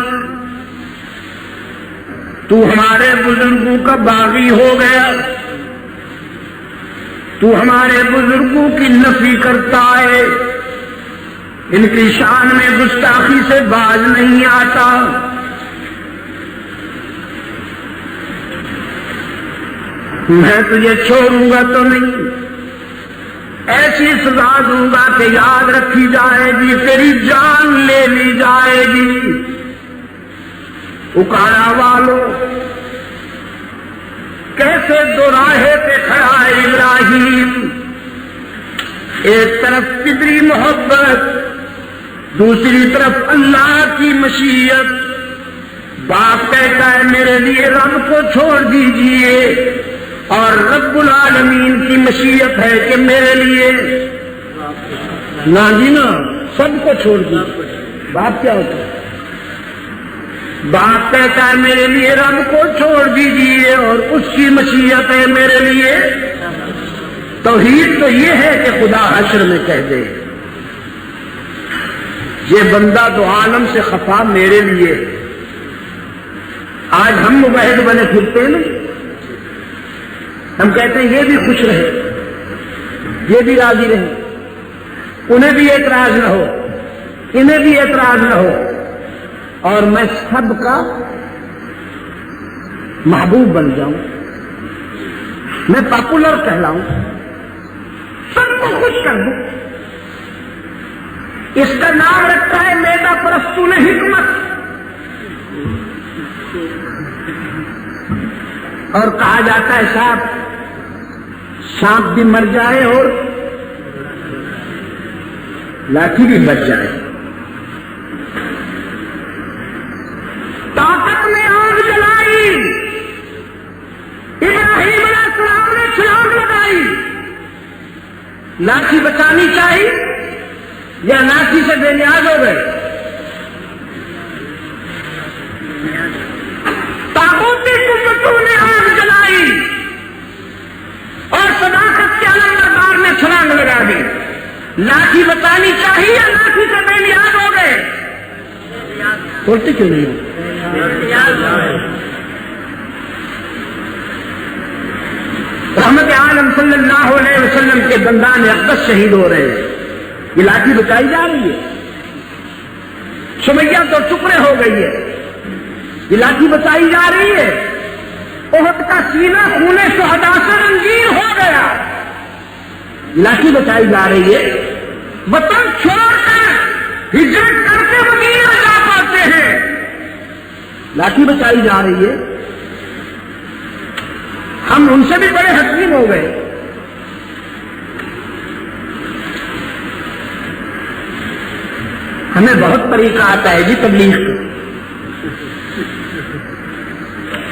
تو ہمارے بزرگوں کا باغی ہو گیا، تو ہمارے بزرگوں کی نفی کرتا ہے، ان کی شان میں گستاخی سے باز نہیں آتا. میں تجھے چھوڑوں گا تو نہیں، ایسی سزا دوں گا کہ یاد رکھی جائے گی، تیری جان لے لی جائے گی. پکارا والو کیسے دو راہے پہ کھڑا ہے ابراہیم، ایک طرف فطری محبت، دوسری طرف اللہ کی مشیت. باپ کہتا ہے میرے لیے رب کو چھوڑ دیجئے، اور رب العالمین کی مشیت ہے کہ میرے لیے نہ جی نا سب کو چھوڑ دیجئے. باپ کیا ہوتا ہے؟ باپ کہتا ہے میرے لیے رب کو چھوڑ دیجئے اور اس کی مشیت ہے میرے لیے. توحید تو یہ ہے کہ خدا حشر میں کہہ دے یہ بندہ دو عالم سے خفا میرے لیے. آج ہم مباحث بنے پھرتے ہیں نا، ہم کہتے ہیں یہ بھی خوش رہے، یہ بھی راضی رہے، انہیں بھی اعتراض نہ ہو، انہیں بھی اعتراض نہ ہو، اور میں سب کا محبوب بن جاؤں، میں پاپولر کہلاؤں، سب کو خوش کر دوں. اس کا نام رکھتا ہے میدا پرستون حکمت. اور کہا جاتا ہے سانپ بھی مر جائے اور لاٹھی بھی بچ جائے. طاقت نے آگ جلائی، ابراہیم علیہ السلام نے چھلانگ لگائی. لاٹھی بچانی چاہیے یا لاٹھی سے بے نیاز ہو گئے؟ طاقتی قوتوں نے آگ جلائی اور صداقت کے علمبردار نے چھلانگ لگا دی. لاٹھی بچانی چاہیے یا لاٹھی سے بے نیاز ہو گئے؟ بولتے کیوں نہیں ہو؟ رحمت عالم صلی اللہ علیہ وسلم کے دندان اقدس شہید ہو رہے ہیں، یہ لاٹھی بچائی جا رہی ہے. سمیہ تو ٹکڑے ہو گئی ہے، یہ لاٹھی بچائی جا رہی ہے. احد کا سینہ خون شہداء سے رنگین ہو گیا، لاٹھی بچائی جا رہی ہے. وطن چھوڑ کر ہجرت کر کے مدینہ جا پاتے ہیں، لاٹھی بچائی جا رہی ہے. ہم ان سے بھی بڑے حکیم ہو گئے. ہمیں بہت طریقہ آتا ہے جی تبلیغ کا.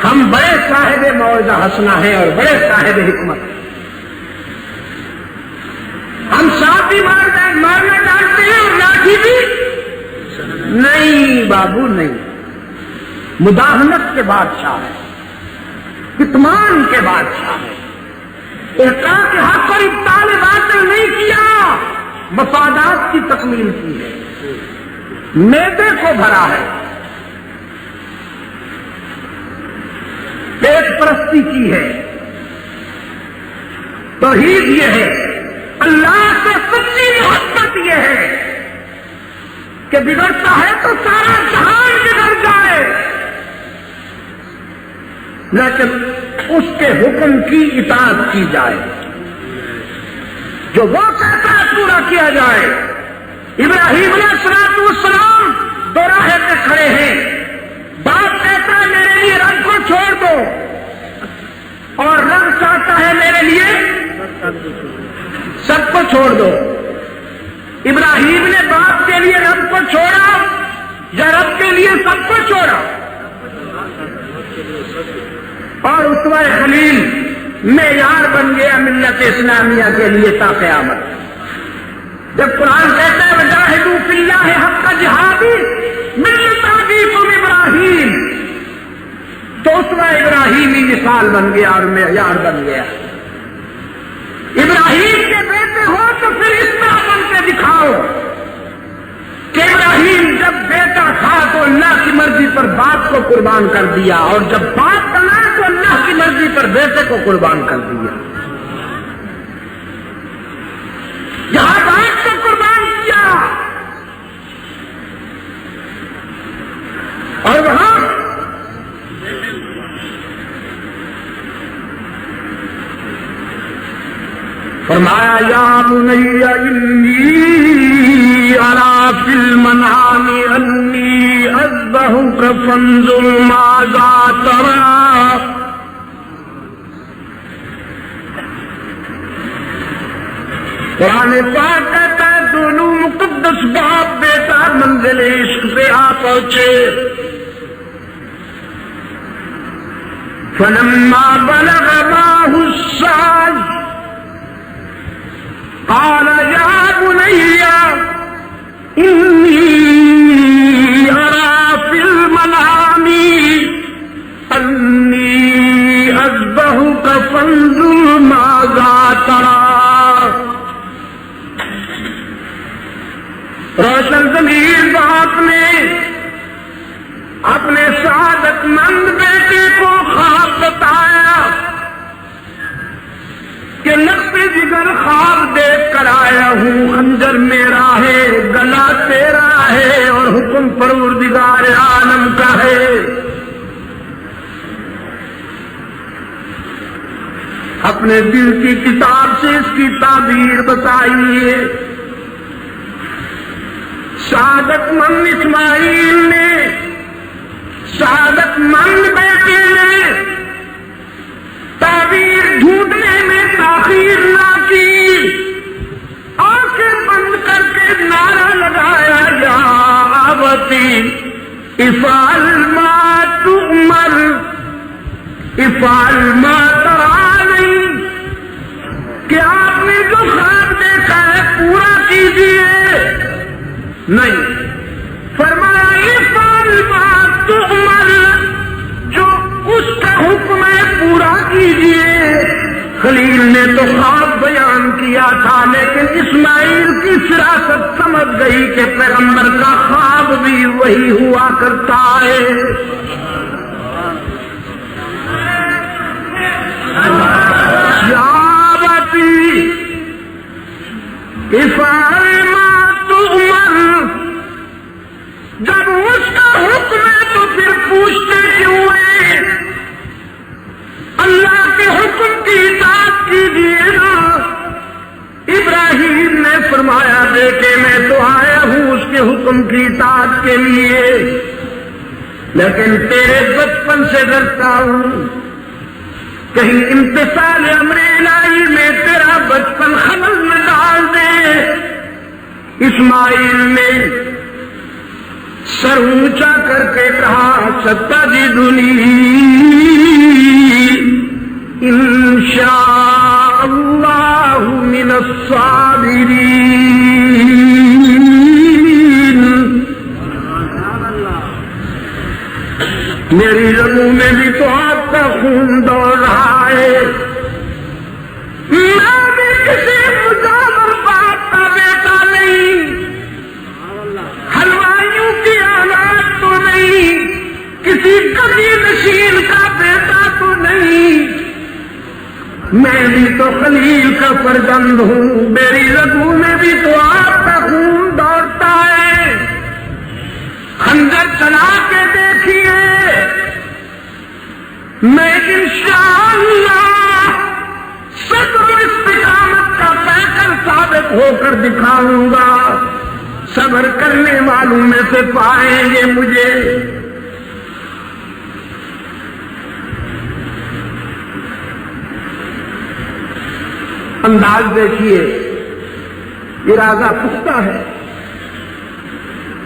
ہم بڑے صاحب موعظہ حسنہ ہیں اور بڑے صاحب حکمت. ہم ساتھ بھی مارنا جانتے ہیں اور لاٹھی بھی نہیں. بابو نہیں، مداحنت کے بادشاہ ہے، کتمان کے بادشاہ ہے. احقاق کے حق پر ابطال باطل نہیں کیا، مفادات کی تکمیل کی ہے، میدے کو بھرا ہے، پیٹ پرستی کی ہے. توحید یہ ہے، اللہ سے سچی محبت یہ ہے کہ بگڑتا ہے تو سارا جہان بگڑ جائے، لیکن اس کے حکم کی اطاعت کی جائے، جو وہ کہتا ہے پورا کیا جائے. ابراہیم علیہ السلام دو راہے پہ کھڑے ہیں. باپ کہتا ہے میرے لیے رب کو چھوڑ دو، اور رب چاہتا ہے میرے لیے سب کو چھوڑ دو. ابراہیم نے باپ کے لیے رب کو چھوڑا یا رب کے لیے سب کو چھوڑا؟ اور اسوہ خلیل معیار بن گیا ملت اسلامیہ کے لیے تا قیامت. جب قرآن کہتا ہے وجاہدوا فی اللہ حق جہادہ ملت ابیکم ابراہیم ابراہیم تو اسوہ ابراہیمی مثال بن گیا اور معیار بن گیا. ابراہیم کے بیٹے ہو تو پھر اس طرح بن کے دکھاؤ کہ ابراہیم جب بیٹا تھا تو اللہ کی مرضی پر باپ کو قربان کر دیا، اور جب باپ بنا تو اللہ کی مرضی پر بیٹے کو قربان کر دیا. جہاں باپ کو قربان کیا اور وہاں فرمایا یا بنی انی ارا فی المنام انی اذبحک فانظر ماذا تری. قرآن پاک کہتا ہے دونوں مقدس باپ بیٹا منزل عشق پہ آ پہنچے. فلما بلغ معه السعي قال يا بني إني أرى في المنام أني أذبحك فانظر ماذا ترى. روشن ضمیر باپ نے اپنے سعادت مند بیٹے کو خواب بتایا کہ لخت جگر خواب دیکھ کر آیا ہوں، خنجر میرا ہے، گلا تیرا ہے اور حکم پروردگار عالم کا ہے. اپنے دل کی کتاب سے اس کی تعبیر بتائیے. سعادت مند اسماعیل نے، سعادت مند بیٹے نے تعبیر ڈھونڈنے میں تاخیر نہ کی، آنکھیں بند کر کے نعرہ لگایا یا ابتی افعل ما تؤمر افعل ما ترانی. کہ آپ نے جو خواب دیکھا ہے پورا کیجیے. نہیں، فرمایا افعل ما تؤمر، جو اس کا حکم ہے پورا کیجیے. خلیل نے تو خواب بیان کیا تھا لیکن اسماعیل کی فراست سمجھ گئی کہ پیغمبر کا خواب بھی وہی ہوا کرتا ہے. افعل ما تؤمر، جب اس کا حکم ہے تو پھر پوچھتے کیوں ہیں؟ اللہ کے حکم کی اطاعت کیجیے نا. ابراہیم نے فرمایا بیٹے میں تو آیا ہوں اس کے حکم کی اطاعت کے لیے، لیکن تیرے بچپن سے ڈرتا ہوں کہیں امتثال امر الہی میں تیرا بچپن خلل میں ڈال دے. اسماعیل نے سر اونچا کر کے کہا ستجدنی انشاء اللہ من الصابرین. میری رگوں میں بھی تو آپ کا خون دوڑ رہا ہے. میں بھی کسی مجاور باپ کا بیٹا نہیں، حلوائیوں کی اولاد تو نہیں، کسی کبھی نشین کا بیٹا تو نہیں. میں بھی تو خلیل کا فرزند ہوں، میری رگوں میں بھی تو آپ کا خون دوڑتا ہے. خنجر چلا کے دیکھیے، میں انشاءاللہ صدر استقامت کا پیکر ثابت ہو کر دکھاؤں گا. صبر کرنے والوں میں سے پائیں گے مجھے. انداز دیکھیے، ارادہ پختہ ہے،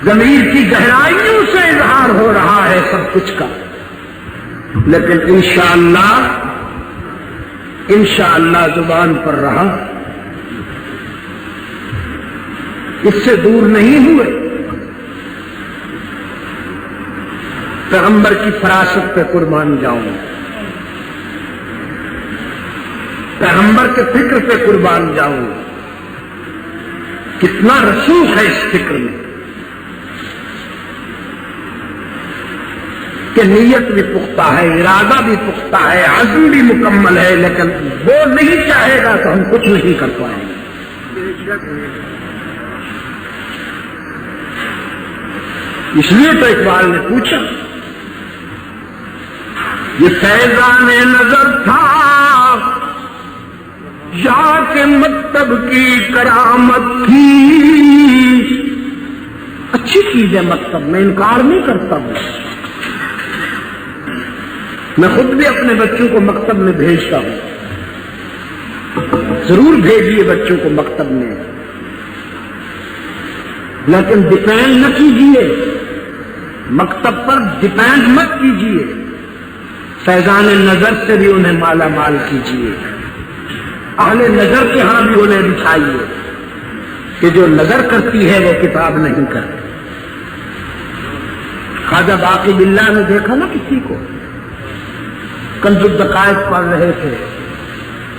ضمیر کی گہرائیوں سے اظہار ہو رہا ہے سب کچھ کا. لیکن انشاءاللہ زبان پر رہا، اس سے دور نہیں ہوئے. پیغمبر کی فراست پہ قربان جاؤں، پیغمبر کے فکر پہ قربان جاؤں. کتنا رسوخ ہے اس فکر میں کہ نیت بھی پختہ ہے، ارادہ بھی پختہ ہے، عزم بھی مکمل ہے، لیکن وہ نہیں چاہے گا تو ہم کچھ نہیں کر پائیں گے. اس لیے تو اقبال نے پوچھا، یہ فیضان نظر تھا یا کہ مکتب کی کرامت تھی؟ اچھی چیز ہے مکتب، میں انکار نہیں کرتا ہوں، میں خود بھی اپنے بچوں کو مکتب میں بھیجتا ہوں. ضرور بھیجیے بچوں کو مکتب میں، لیکن ڈپینڈ نہ کیجیے، مکتب پر ڈپینڈ مت کیجیے، فیضان نظر سے بھی انہیں مالا مال کیجیے، اہل نظر کے ہاں بھی انہیں بچھائیے کہ جو نظر کرتی ہے وہ کتاب نہیں کرتی. خواجہ باقی باللہ نے دیکھا نا کسی کو کنز الدقائق پڑھ رہے تھے،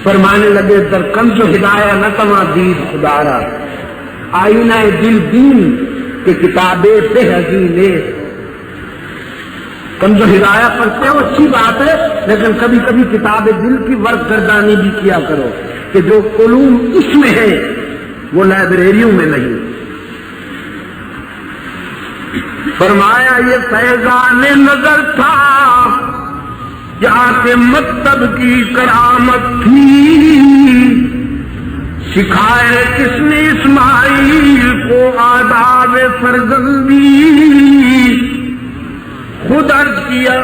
فرمانے لگے در کنز ہدایہ نہ تما دید خدارا، آئینہ دل دین کہ کتابیں بے حزینے. کنز ہدایہ پڑھتے ہو اچھی بات ہے، لیکن کبھی کبھی کتاب دل کی ورق گردانی بھی کیا کرو کہ جو علوم اس میں ہے وہ لائبریریوں میں نہیں. فرمایا یہ فیضان نظر تھا یا کہ مکتب کی کرامت تھی، سکھائے کس نے اسماعیل کو آداب فرزندی. خود عرض کیا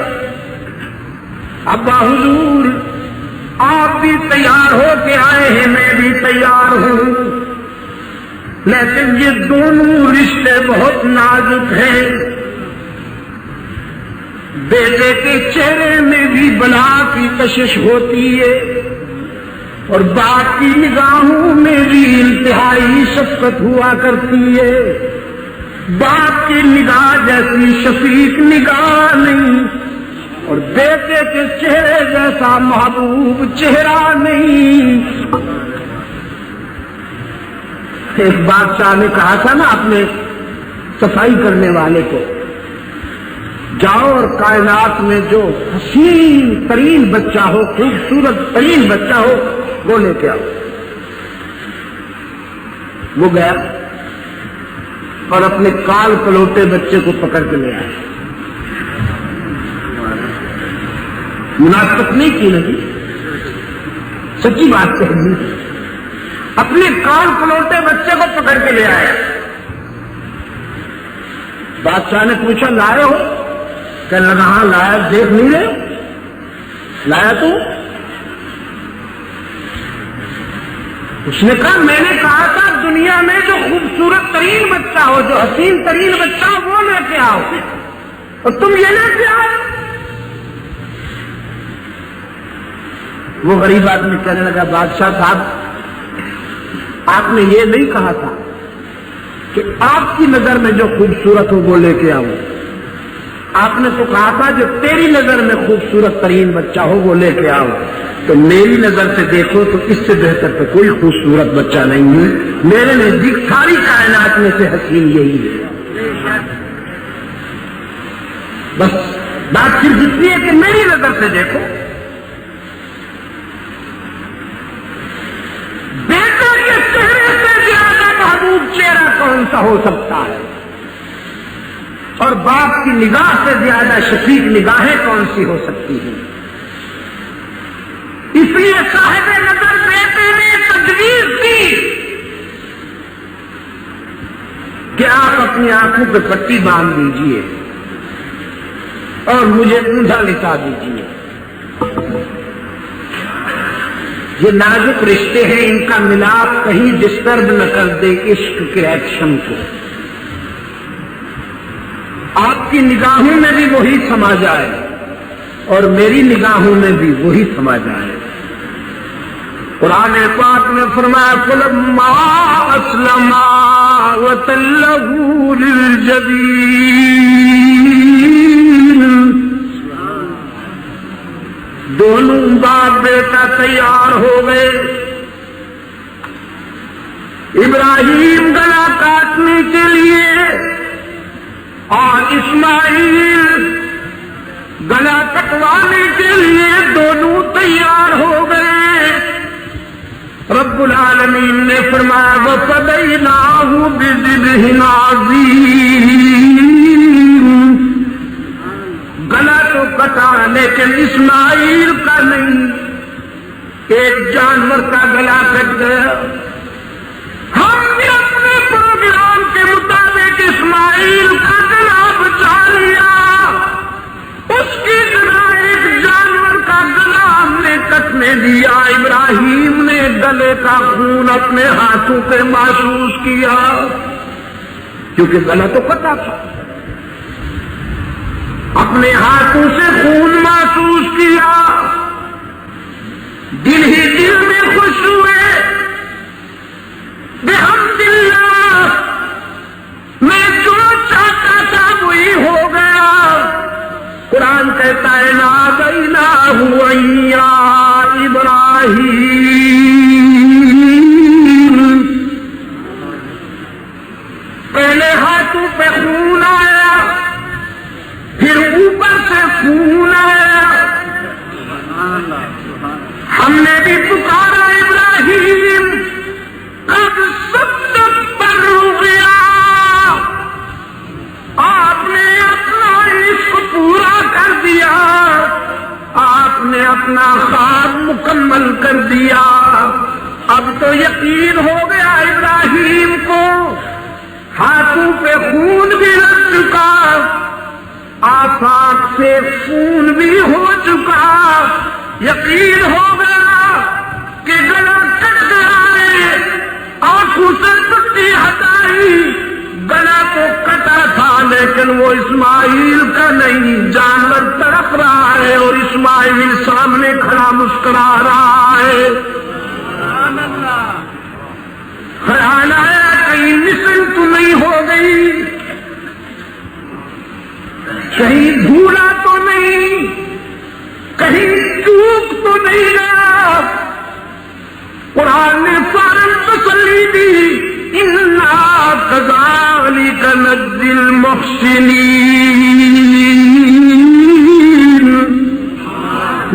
ابا حضور آپ بھی تیار ہو کے آئے ہیں، میں بھی تیار ہوں، لیکن یہ دونوں رشتے بہت نازک ہیں. بیٹے کے چہرے میں بھی بلا کی کشش ہوتی ہے اور باپ کی نگاہوں میں بھی انتہائی شفقت ہوا کرتی ہے. باپ کی نگاہ جیسی شفیق نگاہ نہیں اور بیٹے کے چہرے جیسا محبوب چہرہ نہیں. ایک بادشاہ نے کہا تھا نا اپنے صفائی کرنے والے کو، جاؤ اور کائنات میں جو حسین ترین بچہ ہو، خوبصورت ترین بچہ ہو، وہ لے کے آؤ. وہ گیا اور اپنے کال کلوٹے بچے کو پکڑ کے لے آیا. منافقت نہیں کی نہیں، سچی بات کہی، اپنے کال کلوٹے بچے کو پکڑ کے لے آیا. بادشاہ نے پوچھا لائے ہو؟ کہنے لگا ہاں لایا. دیکھ نہیں رہے لایا تو؟ اس نے کہا میں نے کہا تھا دنیا میں جو خوبصورت ترین بچہ ہو، جو حسین ترین بچہ ہو وہ لے کے آؤ، اور تم یہ لے کے آؤ. وہ غریب آدمی کہنے لگا بادشاہ صاحب آپ نے یہ نہیں کہا تھا کہ آپ کی نظر میں جو خوبصورت ہو وہ لے کے آؤ، آپ نے تو کہا تھا جو تیری نظر میں خوبصورت ترین بچہ ہو وہ لے کے آؤ. تو میری نظر سے دیکھو تو اس سے بہتر تو کوئی خوبصورت بچہ نہیں ہے، میرے نزدیک ساری کائنات میں سے حسین یہی ہے. بس بات صرف اتنی ہے کہ میری نظر سے دیکھو. بیٹے کے چہرے سے زیادہ محبوب چہرہ کون سا ہو سکتا ہے، اور باپ کی نگاہ سے زیادہ شفیق نگاہیں کون سی ہو سکتی ہیں. اس لیے صاحب نظر بیٹے نے تجویز کی کہ آپ اپنی آنکھوں پہ پٹی باندھ دیجئے اور مجھے اونجھا لٹا دیجئے. یہ نازک رشتے ہیں، ان کا ملاپ کہیں ڈسٹرب نہ کر دے عشق کے ایکشن کو. آپ کی نگاہوں میں بھی وہی سما جائے اور میری نگاہوں میں بھی وہی سما جائے. قرآن پاک نے فرمایا فلما اسلما وتلہ للجبین دونوں باپ بیٹا تیار ہو گئے. ابراہیم گلا کاٹنے کے لیے اور اسماعیل گلا کٹوانے کے لیے دونوں تیار ہو گئے. رب العالمین نے فرمایا وَفَدَيْنَاهُ بِذِبْحٍ عَظِيمٍ. گلا تو کٹا لیکن اسماعیل کا نہیں. ایک جانور کا گلا کٹ گیا. ہم نے اپنے پروگرام کے مطابق اسماعیل کا گلا بچا لیا. اس کی جگہ ایک جانور کا گلا ہم نے کٹنے دیا. ابراہیم نے گلے کا خون اپنے ہاتھوں پہ محسوس کیا کیونکہ گلا تو کٹا تھا. اپنے ہاتھوں سے خون محسوس کیا. دل ہی دل میں خوش ہوئے. بحمداللہ میں جو چاہتا تھا وہی ہو گیا. قرآن کہتا ہے نادیناہ یا ابراہیم. پہلے ہاتھوں پہ خون آیا, پھر اوپر سے خون آیا. ہم نے بھی پکارا ابراہیم قد صدق پر رؤیا. آپ نے اپنا عشق پورا کر دیا. آپ نے اپنا خواب مکمل کر دیا. اب تو یقین ہو گیا ابراہیم کو. ہاتھوں پہ خون بھی لگ چکا, آفاق سے خون بھی ہو چکا. یقین ہو گیا کہ گلا کٹ گیا ہے. آنکھوں سے پٹی ہٹائی. گلا تو کٹا تھا لیکن وہ اسماعیل کا نہیں. جانور تڑپ رہا ہے اور اسماعیل سامنے کھڑا مسکرا رہا ہے. خیال آیا کہیں مسل تو نہیں ہو گئی, کہیں بھولا تو نہیں, کہیں چوک تو نہیں گیا. قرآن نے فوراً تسلی دی اِنَّا كَذَلِكَ نَجْزِي الْمُحْسِنِينَ.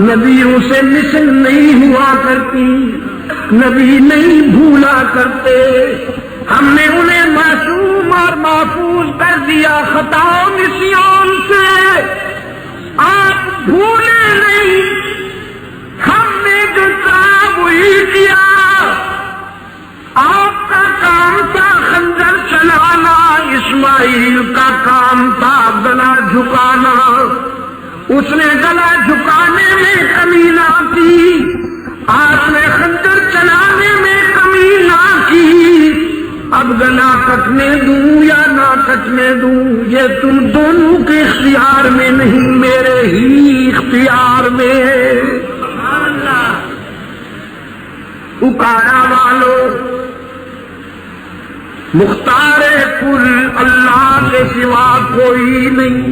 نبیوں سے مثل نہیں ہوا کرتی, نبی نہیں بھولا کرتے. ہم نے انہیں معصوم اور محفوظ کر دیا خطا و نسیان سے. آپ بھولے نہیں. ہم نے جو کہا وہی کیا. آپ کا کام تھا خنجر چلانا, اسماعیل کا کام تھا گلا جھکانا. اس نے گلا جھکانے میں کمی نہ کی, آپ نے خنجر چلانے میں کمی نہ کی. اب گلا کٹنے دوں یا نہ کٹنے دوں یہ تم دونوں کے اختیار میں نہیں, میرے ہی اختیار میں ہے. پکارا والو مختار کل اللہ کے سوا کوئی نہیں.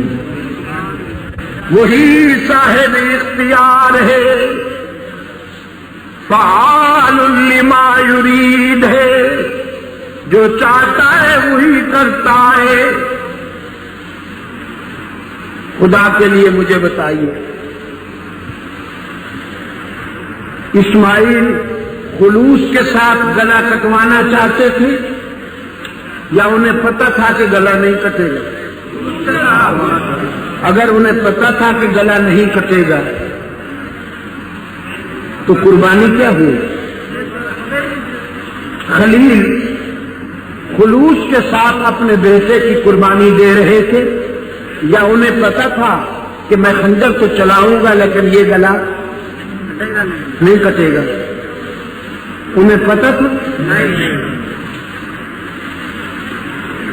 وہی صاحب اختیار ہے. فعال لما یرید ہے. جو چاہتا ہے وہی کرتا ہے. خدا کے لیے مجھے بتائیے, اسماعیل خلوص کے ساتھ گلا کٹوانا چاہتے تھے یا انہیں پتہ تھا کہ گلا نہیں کٹے گا؟ اگر انہیں پتہ تھا کہ گلا نہیں کٹے گا تو قربانی کیا ہوئی؟ خلیل خلوص کے ساتھ اپنے بیٹے کی قربانی دے رہے تھے یا انہیں پتہ تھا کہ میں خنجر تو چلاؤں گا لیکن یہ گلا نہیں کٹے گا؟ انہیں پتہ تھا؟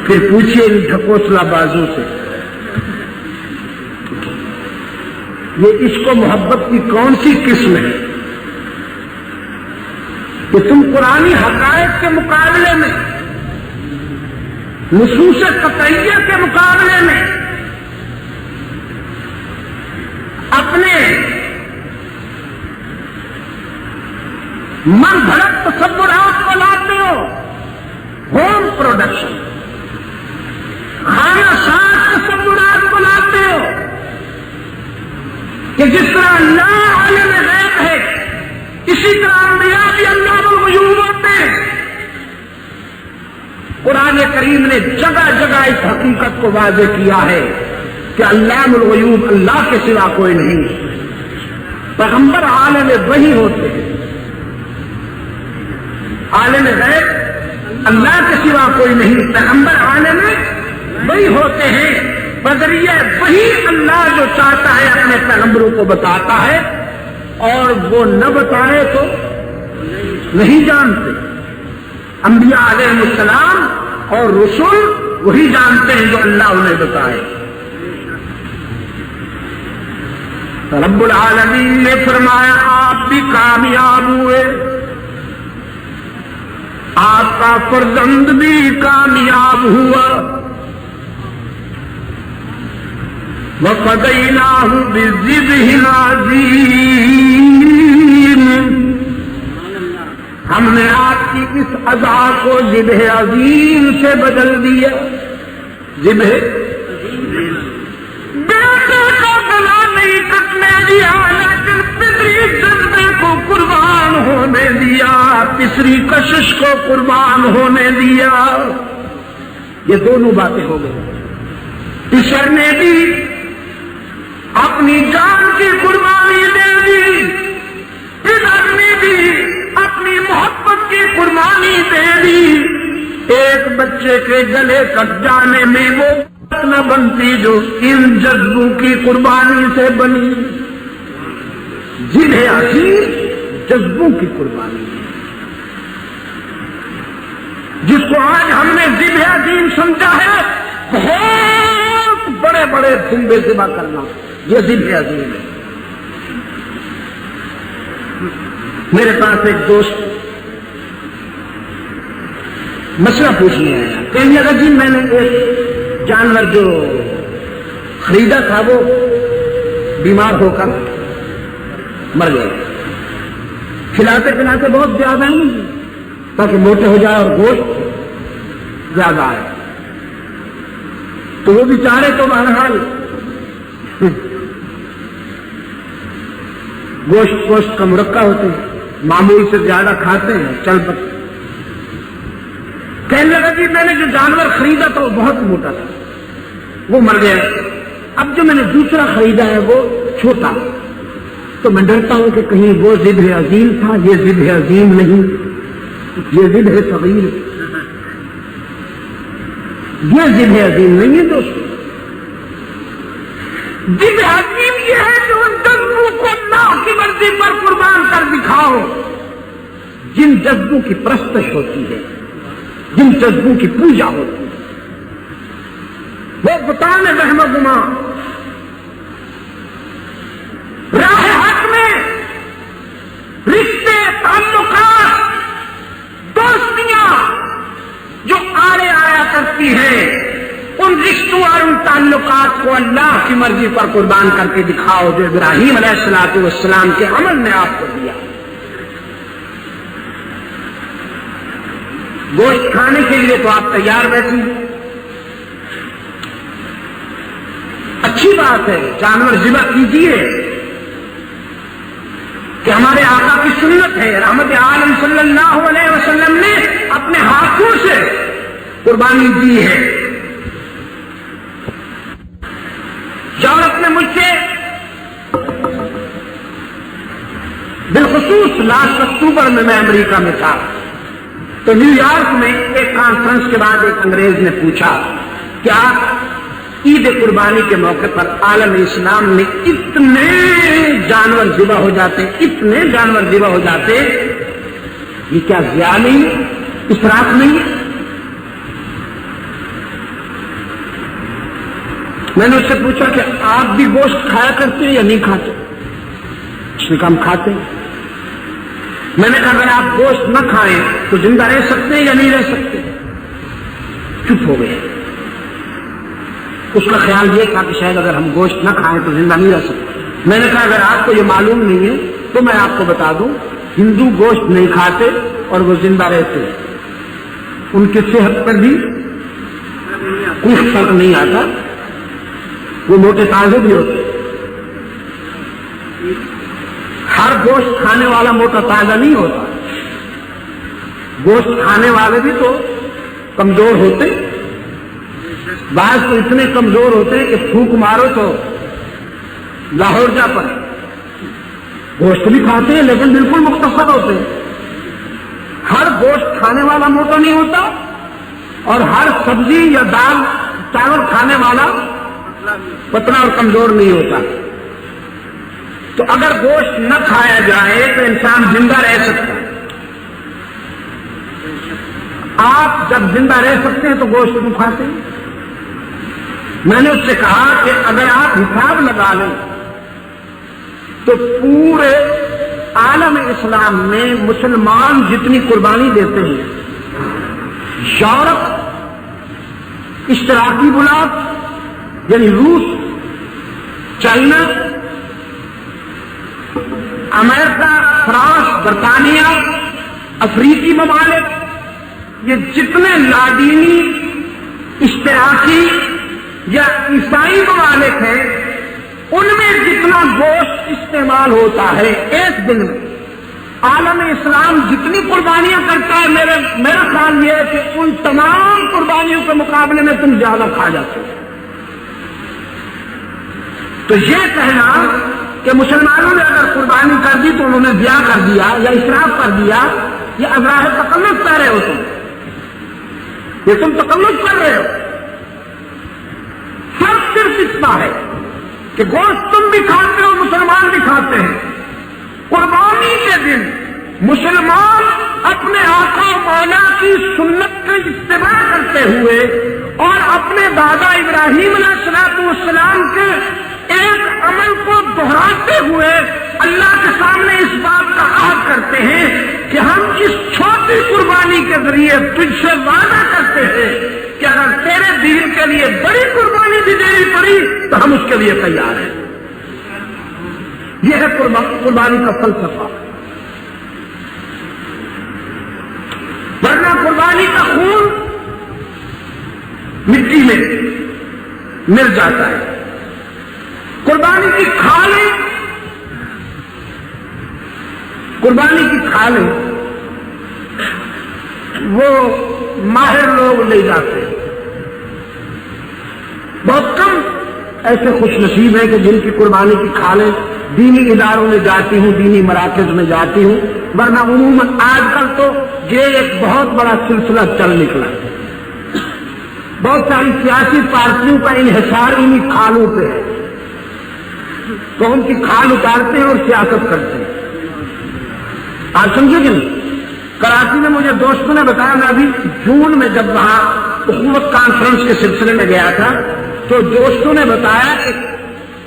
پھر پوچھئے ان ڈھکوسلا بازوں سے یہ عشق و محبت کی کون سی قسم ہے کہ تم قرآنی حقائق کے مقابلے میں, نصوص قطعیہ کے مقابلے میں, من گھڑت تصورات کو لاتے ہو، ہوم پروڈکشن، خانہ ساز تصورات کو لاتے ہو کہ جس طرح اللہ عالم غیب ہے اسی طرح انبیاء بھی علام الغیوب ہوتے ہیں۔ قرآن کریم نے جگہ جگہ اس حقیقت کو واضح کیا ہے کہ علام الغیوب اللہ کے سوا کوئی نہیں، پیغمبر عالم وحی ہوتے ہیں، عالم غیب اللہ کے سوا کوئی نہیں، پیغمبر عالم وحی ہوتے ہیں، بذریعہ وحی اللہ جو چاہتا ہے اپنے پیغمبروں کو بتاتا ہے، اور وہ نہ بتائے تو نہیں جانتے۔ انبیاء علیہ السلام اور رسول وہی جانتے ہیں جو اللہ انہیں بتائے۔ رب العالمین نے فرمایا آپ بھی کامیاب ہوئے، آپ کا فرزند بھی کامیاب ہوا، وَفَدَيْنَاهُ بِالذِّبْحِ الْعَظِيمِ، ہم نے آپ کی اس اذا کو ذبح عظیم سے بدل دیا۔ ذبح بیٹے کا گلا نہیں کٹنے دیا، لیکن پتری جذبے کو قربان ہونے دیا، تیسری کشش کو قربان ہونے دیا۔ یہ دونوں باتیں ہو گئی۔ ٹیچر نے بھی اپنی جان کی قربانی دے دی، ادھر نے بھی اپنی محبت کی قربانی دے دی۔ ایک بچے کے گلے کٹ جانے میں وہ بات نہ بنتی جو ان جذبوں کی قربانی سے بنی۔ ذبح عظیم جذبوں کی قربانی ہے، جس کو آج ہم نے ذبح عظیم سمجھا ہے، بہت بڑے بڑے دھمبے ذبح کرنا، یہ ذبح عظیم ہے۔ میرے پاس ایک دوست مسئلہ پوچھنے آیا، کہنے لگا جی میں نے ایک جانور جو خریدا تھا وہ بیمار ہو کر مر گیا، کھلاتے پلاتے بہت زیادہ ہے تاکہ موٹے ہو جائے اور گوشت زیادہ آئے، تو وہ بیچارے تو بہرحال گوشت کا مرکہ ہوتے ہیں، معمول سے زیادہ کھاتے ہیں، چل پڑتے۔ کہنے لگا کہ میں نے جو جانور خریدا تھا وہ بہت موٹا تھا، وہ مر گیا، اب جو میں نے دوسرا خریدا ہے وہ چھوٹا، تو میں ڈرتا ہوں کہ کہیں وہ ذبح عظیم تھا، یہ ذبح عظیم نہیں، یہ ذبح صغیر، یہ ذبح عظیم نہیں ہے دوستو۔ ذبح عظیم یہ ہے جو ان جذبوں کو اللہ کی مرضی پر قربان کر دکھاؤ، جن جذبوں کی پرستش ہوتی ہے، جن جذبوں کی پوجا ہوتی ہے، وہ بتانے وہم گما راہ حق میں رشتے، تعلقات، دوستیاں جو آڑے آیا کرتی ہیں، ان رشتوں اور ان تعلقات کو اللہ کی مرضی پر قربان کر کے دکھاؤ جو ابراہیم علیہ السلام کے عمل نے آپ کو دیا۔ گوشت کھانے کے لیے تو آپ تیار بیٹھے ہیں، اچھی بات ہے، جانور ذبح کیجیے کہ ہمارے آقا کی سنت ہے، رحمت عالم صلی اللہ علیہ وسلم نے اپنے ہاتھوں سے قربانی دی ہے۔ یورپ میں مجھ سے بالخصوص لاسٹ اکتوبر میں امریکہ میں تھا، تو نیو یارک میں ایک کانفرنس کے بعد ایک انگریز نے پوچھا کیا عید قربانی کے موقع پر عالم اسلام میں اتنے جانور ذبح ہو جاتے، اتنے جانور ذبح ہو جاتے، یہ کیا ضیاع نہیں، اسراف نہیں؟ میں نے اس سے پوچھا کہ آپ بھی گوشت کھایا کرتے ہیں یا نہیں کھاتے؟ اس نے کہا ہم کھاتے ہیں۔ میں نے کہا اگر آپ گوشت نہ کھائیں تو زندہ رہ سکتے ہیں یا نہیں رہ سکتے؟ چپ ہو گئے۔ اس کا خیال یہ تھا کہ شاید اگر ہم گوشت نہ کھائیں تو زندہ نہیں رہ سکتے۔ میں نے کہا اگر آپ کو یہ معلوم نہیں ہے تو میں آپ کو بتا دوں ہندو گوشت نہیں کھاتے اور وہ زندہ رہتے، ان کی صحت پر بھی کوئی فرق نہیں آتا، وہ موٹے تازے بھی ہوتے۔ ہر گوشت کھانے والا موٹا تازہ نہیں ہوتا، گوشت کھانے والے بھی تو کمزور ہوتے، بعض تو اتنے کمزور ہوتے ہیں کہ پھونک مارو تو لاہور جا پڑے۔ گوشت بھی کھاتے ہیں لیکن بالکل مختصر ہوتے ہیں۔ ہر گوشت کھانے والا موٹا نہیں ہوتا اور ہر سبزی یا دال چاول کھانے والا پتلا اور کمزور نہیں ہوتا۔ تو اگر گوشت نہ کھایا جائے تو انسان زندہ رہ سکتا ہے۔ آپ جب زندہ رہ سکتے ہیں تو گوشت کیوں کھاتے ہیں؟ میں نے اس سے کہا کہ اگر آپ حساب لگا لیں تو پورے عالم اسلام میں مسلمان جتنی قربانی دیتے ہیں، یورپ اشتراکی بلاک یعنی روس، چائنا، امریکہ، فرانس، برطانیہ، افریقی ممالک، یہ جتنے لادینی اشتراکی یا عیسائی ممالک ہیں، ان میں جتنا گوشت استعمال ہوتا ہے ایک دن میں، عالم اسلام جتنی قربانیاں کرتا ہے، میرا خیال یہ ہے کہ ان تمام قربانیوں کے مقابلے میں تم زیادہ کھا جاتے ہو۔ تو یہ کہنا کہ مسلمانوں نے اگر قربانی کر دی تو انہوں نے ضیاع کر دیا یا اسراف کر دیا، یہ ازراہ تکلف کر رہے ہو تم، یہ تم تکلف کر رہے ہو۔ فرق صرف اتنا ہے کہ گوشت تم بھی کھاتے ہو، مسلمان بھی کھاتے ہیں۔ قربانی کے دن مسلمان اپنے آقا و مولا کی سنت کا اتباع کرتے ہوئے اور اپنے دادا ابراہیم علیہ السلام کے ایک عمل کو دہراتے ہوئے اللہ کے سامنے اس بات کا عہد کرتے ہیں کہ ہم اس چھوٹی قربانی کے ذریعے تجھ سے وعدہ کرتے ہیں کہ اگر تیرے دین کے لیے بڑی قربانی بھی دینی پڑی تو ہم اس کے لیے تیار ہیں۔ یہ ہے قربانی کا فلسفہ۔ ورنہ قربانی کا خون مٹی میں مل جاتا ہے، قربانی کی کھالیں وہ ماہر لوگ لے جاتے ہیں۔ بہت کم ایسے خوش نصیب ہیں کہ جن کی قربانی کی کھالیں دینی اداروں میں جاتی ہوں، دینی مراکز میں جاتی ہوں، ورنہ عموماً آج کل تو یہ ایک بہت بڑا سلسلہ چل نکلا ہے۔ بہت ساری سیاسی پارٹیوں کا انحصار انہیں کھالوں پہ ہے، تو ان کی کھال اتارتے ہیں اور سیاست کرتے ہیں۔ آپ سمجھے کہ نہیں؟ کراچی میں مجھے دوستوں نے بتایا، میں ابھی جون میں جب وہاں حکومت کانفرنس کے سلسلے میں گیا تھا تو دوستوں نے بتایا کہ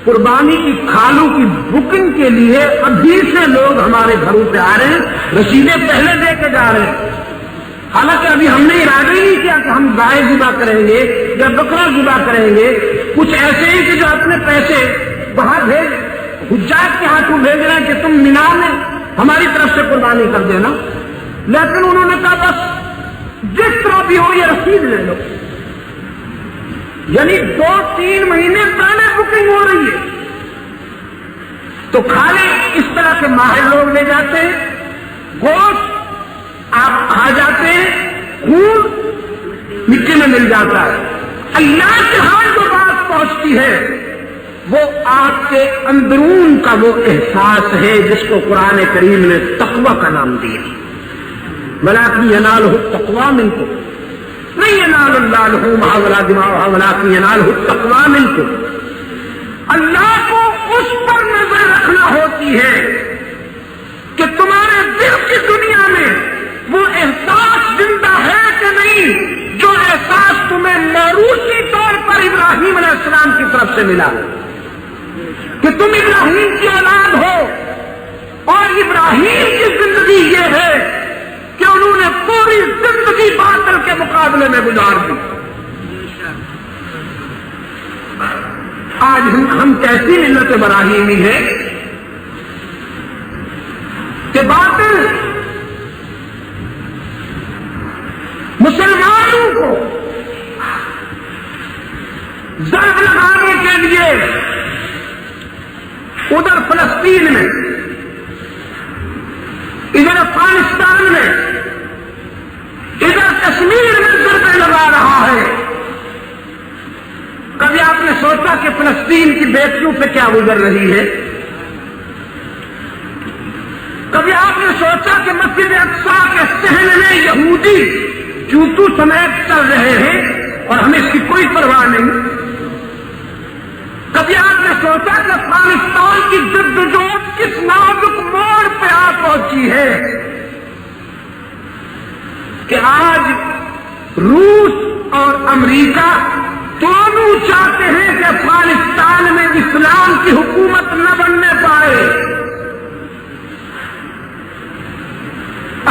قربانی کی کھالوں کی بکنگ کے لیے ابھی سے لوگ ہمارے گھروں پہ آ رہے ہیں، رسیدیں پہلے دے کے جا رہے ہیں۔ حالانکہ ابھی ہم نے ارادہ ہی نہیں کیا کہ ہم گائے ذبح کریں گے یا بکرا ذبح کریں گے، کچھ ایسے ہی کہ جو اپنے پیسے باہر حجاج کے ہاتھوں بھیج رہے ہیں کہ تم مینا میں ہماری طرف سے قربانی کر دینا، لیکن انہوں نے کہا بس جس طرح بھی ہو یہ رسید لے لو، یعنی 2-3 مہینے پہلے بکنگ ہو رہی ہے۔ تو کھالے اس طرح کے ماہر لوگ لے جاتے ہیں، گوشت آپ کھا جاتے ہیں، خون مٹی میں مل جاتا ہے۔ اللہ کے ہاں جو بات پہنچتی ہے وہ آپ کے اندرون کا وہ احساس ہے جس کو قرآن کریم نے تقوی کا نام دیا۔ وَلَٰكِن يَنَالُهُ التَّقْوَىٰ مِنكُمْ نہیں يَنَالُ اللَّهُ لُحُومَهَا وَلَا دِمَاؤُهَا وَلَٰكِن يَنَالُهُ التَّقْوَىٰ مِنكُمْ۔ اللہ کو اس پر نظر رکھنا ہوتی ہے کہ تمہارے دل کی دنیا میں وہ احساس زندہ ہے کہ نہیں، جو احساس تمہیں موروثی طور پر ابراہیم علیہ السلام کی طرف سے ملا کہ تم ابراہیم کی اولاد ہو، اور ابراہیم کی زندگی یہ ہے کہ انہوں نے پوری زندگی باطل کے مقابلے میں گزار دی۔ آج ہم کیسی ملت ابراہیمی ہے کہ باطل مسلمانوں کو ضرب لگانے کے لیے ادھر فلسطین میں، ادھر افغانستان میں، ادھر کشمیر میں ضربیں لگا رہا ہے۔ کبھی آپ نے سوچا کہ فلسطین کی بیٹیوں پہ کیا گزر رہی ہے؟ کبھی آپ نے سوچا کہ مسجد اقصی کے صحن میں یہودی چوتو سمیت چل رہے ہیں اور ہمیں اس کی کوئی پرواہ نہیں؟ کبھی آپ نے سوچا کہ افغانستان کی جدوجہد کس نازک موڑ پہ آ پہنچی ہے کہ آج روس اور امریکہ دونوں چاہتے ہیں کہ افغانستان میں اسلام کی حکومت نہ بننے پائے؟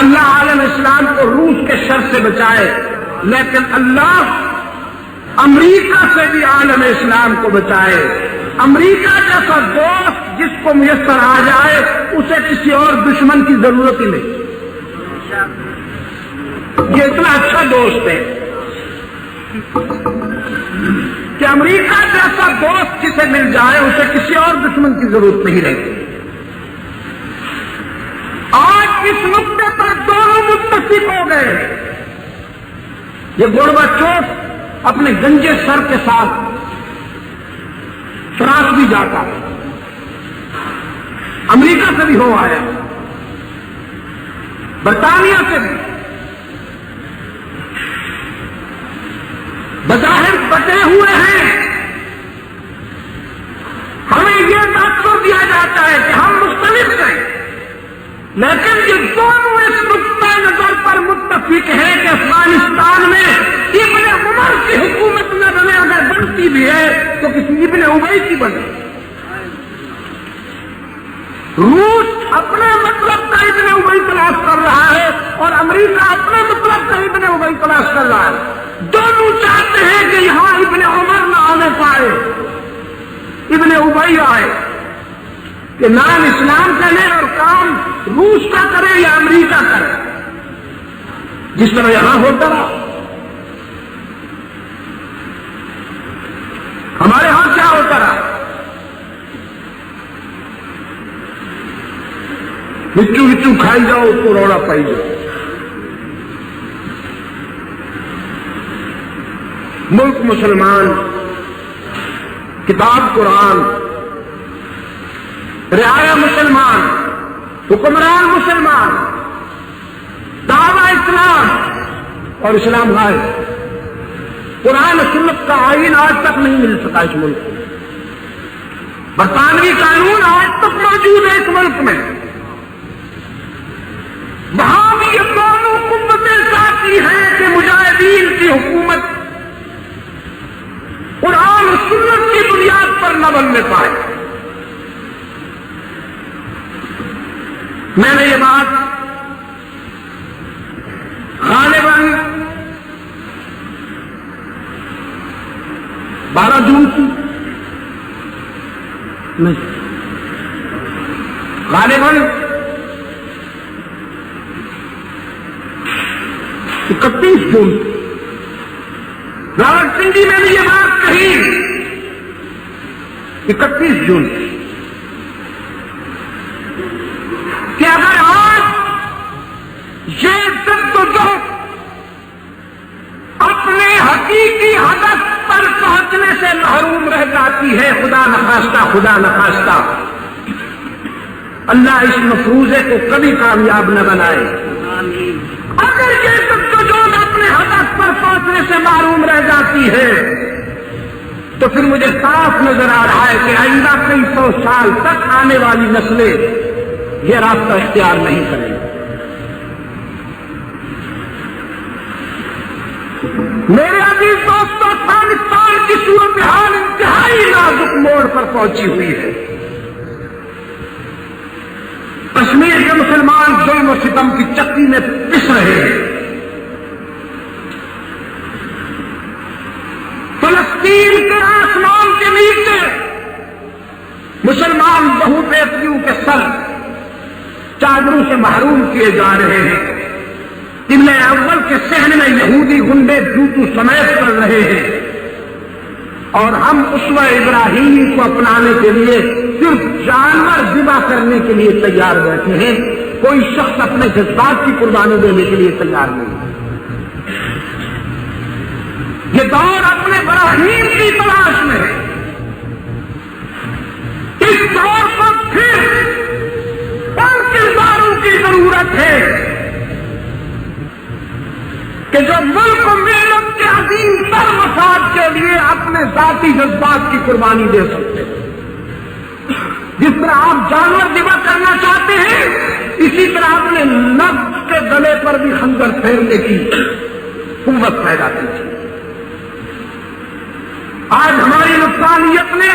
اللہ عالم اسلام کو روس کے شر سے بچائے، لیکن اللہ امریکہ سے بھی عالم اسلام کو بچائے۔ امریکہ جیسا دوست جس کو میسر آ جائے اسے کسی اور دشمن کی ضرورت ہی نہیں، یہ اتنا اچھا دوست ہے کہ امریکہ جیسا دوست جسے مل جائے اسے کسی اور دشمن کی ضرورت نہیں رہتی۔ آج اس نقطے پر دونوں متفق ہو گئے۔ یہ گورباچوف اپنے گنجے سر کے ساتھ فرانس بھی جاتا ہے، امریکہ سے بھی ہو آیا، برطانیہ سے بھی، بظاہر بٹے ہوئے ہیں۔ ہمیں یہ تاثر دیا جاتا ہے کہ ہم مختلف ہیں، لیکن یہ دونوں اس نقطۂ نظر پر متفق ہیں کہ افغانستان میں ابن عمر کی حکومت نہ بنے، اگر بنتی بھی ہے تو کسی ابن ابی کی بنے۔ روس اپنے مطلب کا ابن ابی تلاش کر رہا ہے اور امریکہ اپنے مطلب کا ابن ابی تلاش کر رہا ہے۔ دونوں چاہتے ہیں کہ یہاں ابن عمر نہ آنے پائے، ابن ابی آئے، کہ نام اسلام کا لے اور کام روس کا کرے یا امریکہ کرے، جس طرح یہاں ہوتا رہا۔ ہمارے ہاں کیا ہوتا رہا؟ بچو بچو کھائی جاؤ اس کو روڑا پائی جاؤ۔ ملک مسلمان، کتاب قرآن، رعایا مسلمان، حکمران مسلمان، دعوی اسلام اور اسلام غائب۔ قرآن سنت کا آئین آج تک نہیں مل سکا اس ملک کو۔ برطانوی قانون آج تک موجود ہے اس ملک میں، وہاں بھی یہ دونوں قوتیں چاہتی ہیں کہ مجاہدین کی حکومت قرآن و سنت کی بنیاد پر نہ بننے پائے۔ میں نے یہ بات غالباً 12 جون کی نہیں، غالباً 31 جون راولپنڈی میں بھی یہ بات کہی، 31 جون کہ اگر آج یہ جدوجہد اپنے حقیقی ہدف پر پہنچنے سے محروم رہ جاتی ہے، خدا نخواستہ اللہ اس مفروضے کو کبھی کامیاب نہ بنائے۔ اگر یہ جدوجہد اپنے ہدف پر پہنچنے سے محروم رہ جاتی ہے تو پھر مجھے صاف نظر آ رہا ہے کہ آئندہ کئی 100 سال تک آنے والی نسلیں یہ راستہ اختیار نہیں کریں گے۔ میرے عزیز دوستو، افغانستان کی صورتحال انتہائی نازک موڑ پر پہنچی ہوئی ہے۔ کشمیر کے مسلمان ظلم و ستم کی چکی میں پس رہے ہیں، فلسطین کے آسمان کے نیچے مسلمان بہو بیٹیوں کے سر چادروں سے محروم کیے جا رہے ہیں، قبلہ اول کے صحن میں یہودی گنڈے جوتو سمیت کر رہے ہیں، اور ہم اسوہ ابراہیمی کو اپنانے کے لیے صرف جانور ذبح کرنے کے لیے تیار بیٹھے ہیں، کوئی شخص اپنے جذبات کی قربانی دینے کے لیے تیار نہیں۔ یہ دور اپنے ابراہیم کی تلاش میں ہے۔ اس دور پر پھر ان کرداروں کی ضرورت ہے کہ جو ملک و ملت کے عظیم تر مفاد کے لیے اپنے ذاتی جذبات کی قربانی دے سکتے ہیں۔ جس طرح آپ جانور ذبح کرنا چاہتے ہیں، اسی طرح اپنے نفس کے گلے پر بھی خنجر پھیرنے کی قوت پیدا کی۔ آج ہماری نقصانیت نے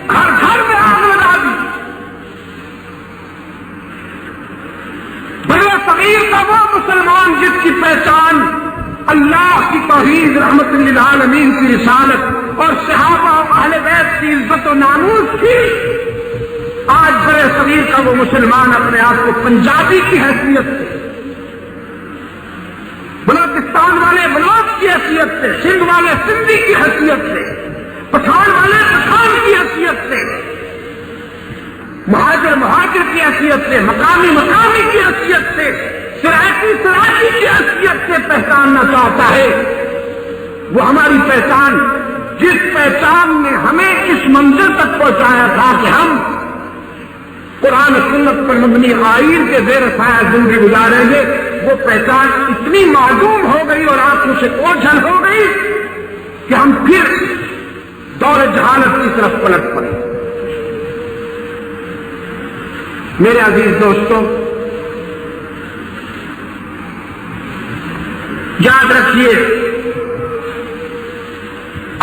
ہر گھر میں آگ لگا دی۔ بڑے صغیر کا وہ مسلمان جس کی پہچان اللہ کی توحید، رحمت للعالمین کی رسالت اور صحابہ و اہل بیت کی عزت و ناموس تھی، آج بڑے صغیر کا وہ مسلمان اپنے آپ کو پنجابی کی حیثیت سے، بلوچستان والے بلوچ کی حیثیت سے، سندھ والے سندھی کی حیثیت سے، پٹھان والے پٹھان کی حیثیت سے، مہاجر کی حیثیت سے، مقامی کی حیثیت سے، سرائکی کی حیثیت سے پہچاننا چاہتا ہے۔ وہ ہماری پہچان، جس پہچان نے ہمیں اس منزل تک پہنچایا تھا کہ ہم قرآن سنت پر مبنی آئین کے زیر سایہ زندگی گزاریں گے، وہ پہچان اتنی معدوم ہو گئی اور آنکھوں سے اوجھل ہو گئی کہ ہم پھر دور جہالت کی طرف پلٹ پڑے۔ میرے عزیز دوستوں، یاد رکھیے،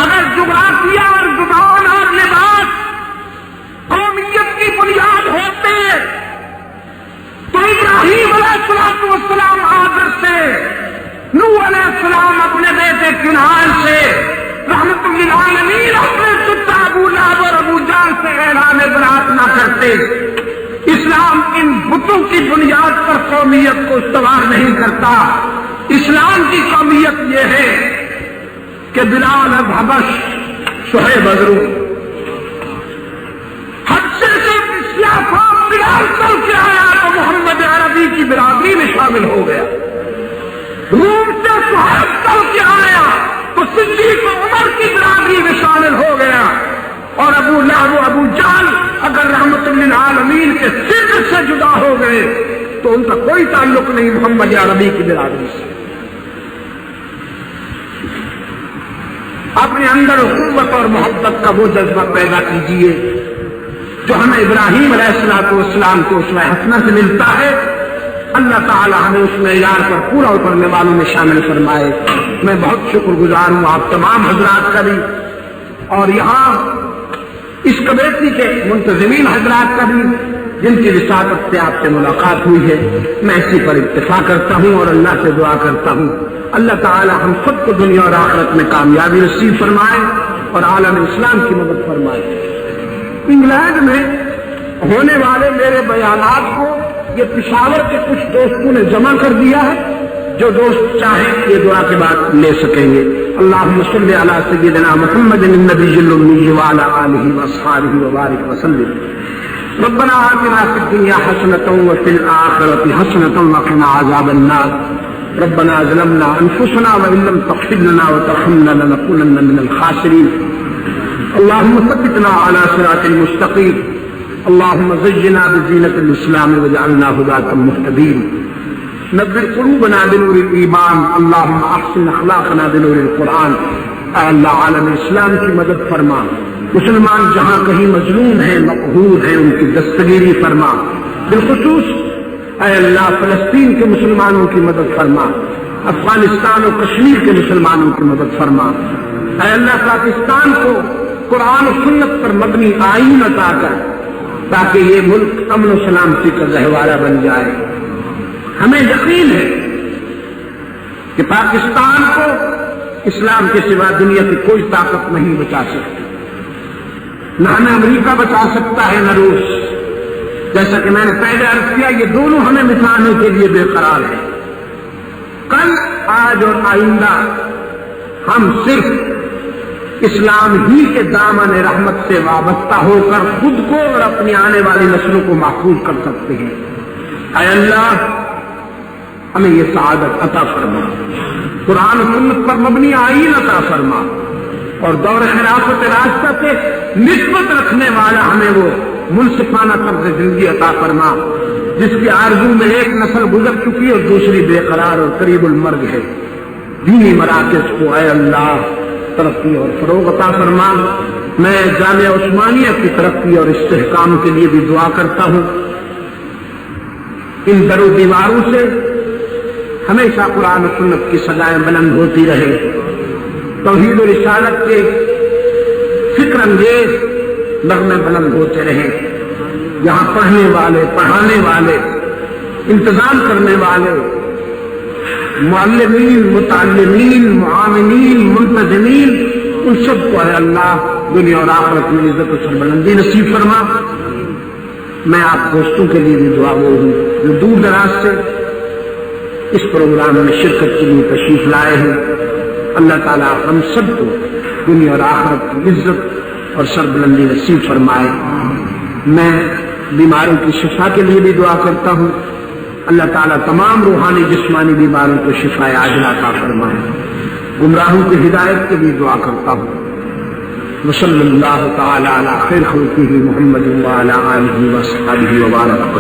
اگر جغرافیہ اور زبان اور لباس قومیت کی بنیاد ہوتے تو ابراہیم علیہ السلام آدر سے، نوح علیہ السلام اپنے بیٹے کنعان سے، رحمت للعالمین اپنے چچا ابو لہب اور ابو جہل سے اعلان برات نہ کرتے۔ اسلام ان بتوں کی بنیاد پر قومیت کو استوار نہیں کرتا۔ اسلام کی قومیت یہ ہے کہ بلال حبش، شعیب ازرو، حبشے سے بلال چل کے آیا تو محمد عربی کی برادری میں شامل ہو گیا۔ روم سے سہیب چل کے آیا تو صدیق و عمر کی برادری میں شامل ہو گیا، اور ابو لہب و ابو جہل اگر رحمت للعالمین کے سر سے جدا ہو گئے تو ان کا کوئی تعلق نہیں محمد عربی کی برادری سے۔ اپنے اندر اخوت اور محبت کا وہ جذبہ پیدا کیجیے جو ہمیں ابراہیم علیہ السلام کو اسوہ حسنہ سے ملتا ہے۔ اللہ تعالی ہمیں اس معیار پر پورا اترنے والوں میں شامل فرمائے۔ میں بہت شکر گزار ہوں آپ تمام حضرات کا بھی، اور یہاں اس کمیٹی کے منتظمین حضرات کا بھی جن کی وساطت سے آپ سے ملاقات ہوئی ہے۔ میں اسی پر اتفاق کرتا ہوں اور اللہ سے دعا کرتا ہوں اللہ تعالی ہم سب کو دنیا اور آخرت میں کامیابی نصیب فرمائے اور عالم اسلام کی مدد فرمائے۔ انگلینڈ میں ہونے والے میرے بیانات کو یہ پشاور کے کچھ دوستوں نے جمع کر دیا ہے، جو دوست چاہیں یہ دعا کے بعد لے سکیں گے۔ اللہم صلی علی سیدنا محمد النبی الامی وعلی آلہ واصحابہ وبارک وسلم۔ ربنا آتنا فی الدنیا حسنۃ وفی الآخرۃ حسنۃ وقنا عذاب النار۔ ربنا ظلمنا انفسنا وان لم تغفر لنا وترحمنا لنكونن من الخاسرین۔ اللهم ثبتنا على صراط المستقيم، اللهم زينا بزينة الإسلام واجعلنا هداة مهتدين، نبر قلوبنا بنور الإيمان، اللهم أحسن أخلاقنا بنور القرآن۔ اے اللہ عالم اسلام کی مدد فرما، مسلمان جہاں کہیں مظلوم ہیں، مقہور ہیں، ان کی دستگیری فرما، بالخصوص اے اللہ فلسطین کے مسلمانوں کی مدد فرما، افغانستان و کشمیر کے مسلمانوں کی مدد فرما، اے اللہ پاکستان کو قرآن و سنت پر مبنی آئین عطا کر تاکہ یہ ملک امن و سلامتی کا گہوارہ بن جائے۔ ہمیں یقین ہے کہ پاکستان کو اسلام کے سوا دنیا کی کوئی طاقت نہیں بچا سکتی، نہ ہمیں امریکہ بچا سکتا ہے، نہ روس، جیسا کہ میں نے پہلے عرض کیا، یہ دونوں ہمیں مٹانے کے لیے بے قرار ہیں۔ کل، آج اور آئندہ ہم صرف اسلام ہی کے دامن رحمت سے وابستہ ہو کر خود کو اور اپنی آنے والی نسلوں کو محفوظ کر سکتے ہیں۔ اے اللہ، ہمیں یہ سعادت عطا فرما، قرآن و سنت پر مبنی آئین عطا فرما، اور دور خلافت راستہ سے نسبت رکھنے والا ہمیں وہ منصفانہ طرز زندگی عطا فرما جس کی آرزو میں ایک نسل گزر چکی اور دوسری بے قرار اور قریب المرگ ہے۔ دینی مراکز کو اے اللہ ترقی اور فروغ عطا فرما۔ میں جامعہ عثمانیہ کی ترقی اور استحکام کے لیے بھی دعا کرتا ہوں۔ ان در و دیواروں سے ہمیشہ قرآن و سنت کی صدائیں بلند ہوتی رہے، توحید و رسالت کے فکر انگیز نغمے بلند ہوتے رہیں، یہاں پڑھنے والے، پڑھانے والے، انتظام کرنے والے، معلمین، متعلمین، معاونین، منتظمین، ان سب کو ہے اللہ دنیا اور آخرت میں عزت و سربلندی نصیب فرما۔ میں آپ دوستوں کے لیے بھی دعا گو ہوں جو دور دراز سے اس پروگرام میں شرکت کے لیے تشریف لائے ہیں۔ اللہ تعالیٰ ہم سب کو دنیا اور آخرت کی عزت اور سربلندی نصیب فرمائے۔ میں بیماروں کی شفا کے لیے بھی دعا کرتا ہوں، اللہ تعالیٰ تمام روحانی جسمانی بیماروں کو شفا عاجلہ عطا فرمائے۔ گمراہوں کی ہدایت کے لیے دعا کرتا ہوں۔ وصلی اللہ تعالی علی خیر خلقہ محمد وعلی آلہ وصحبہ وبارک۔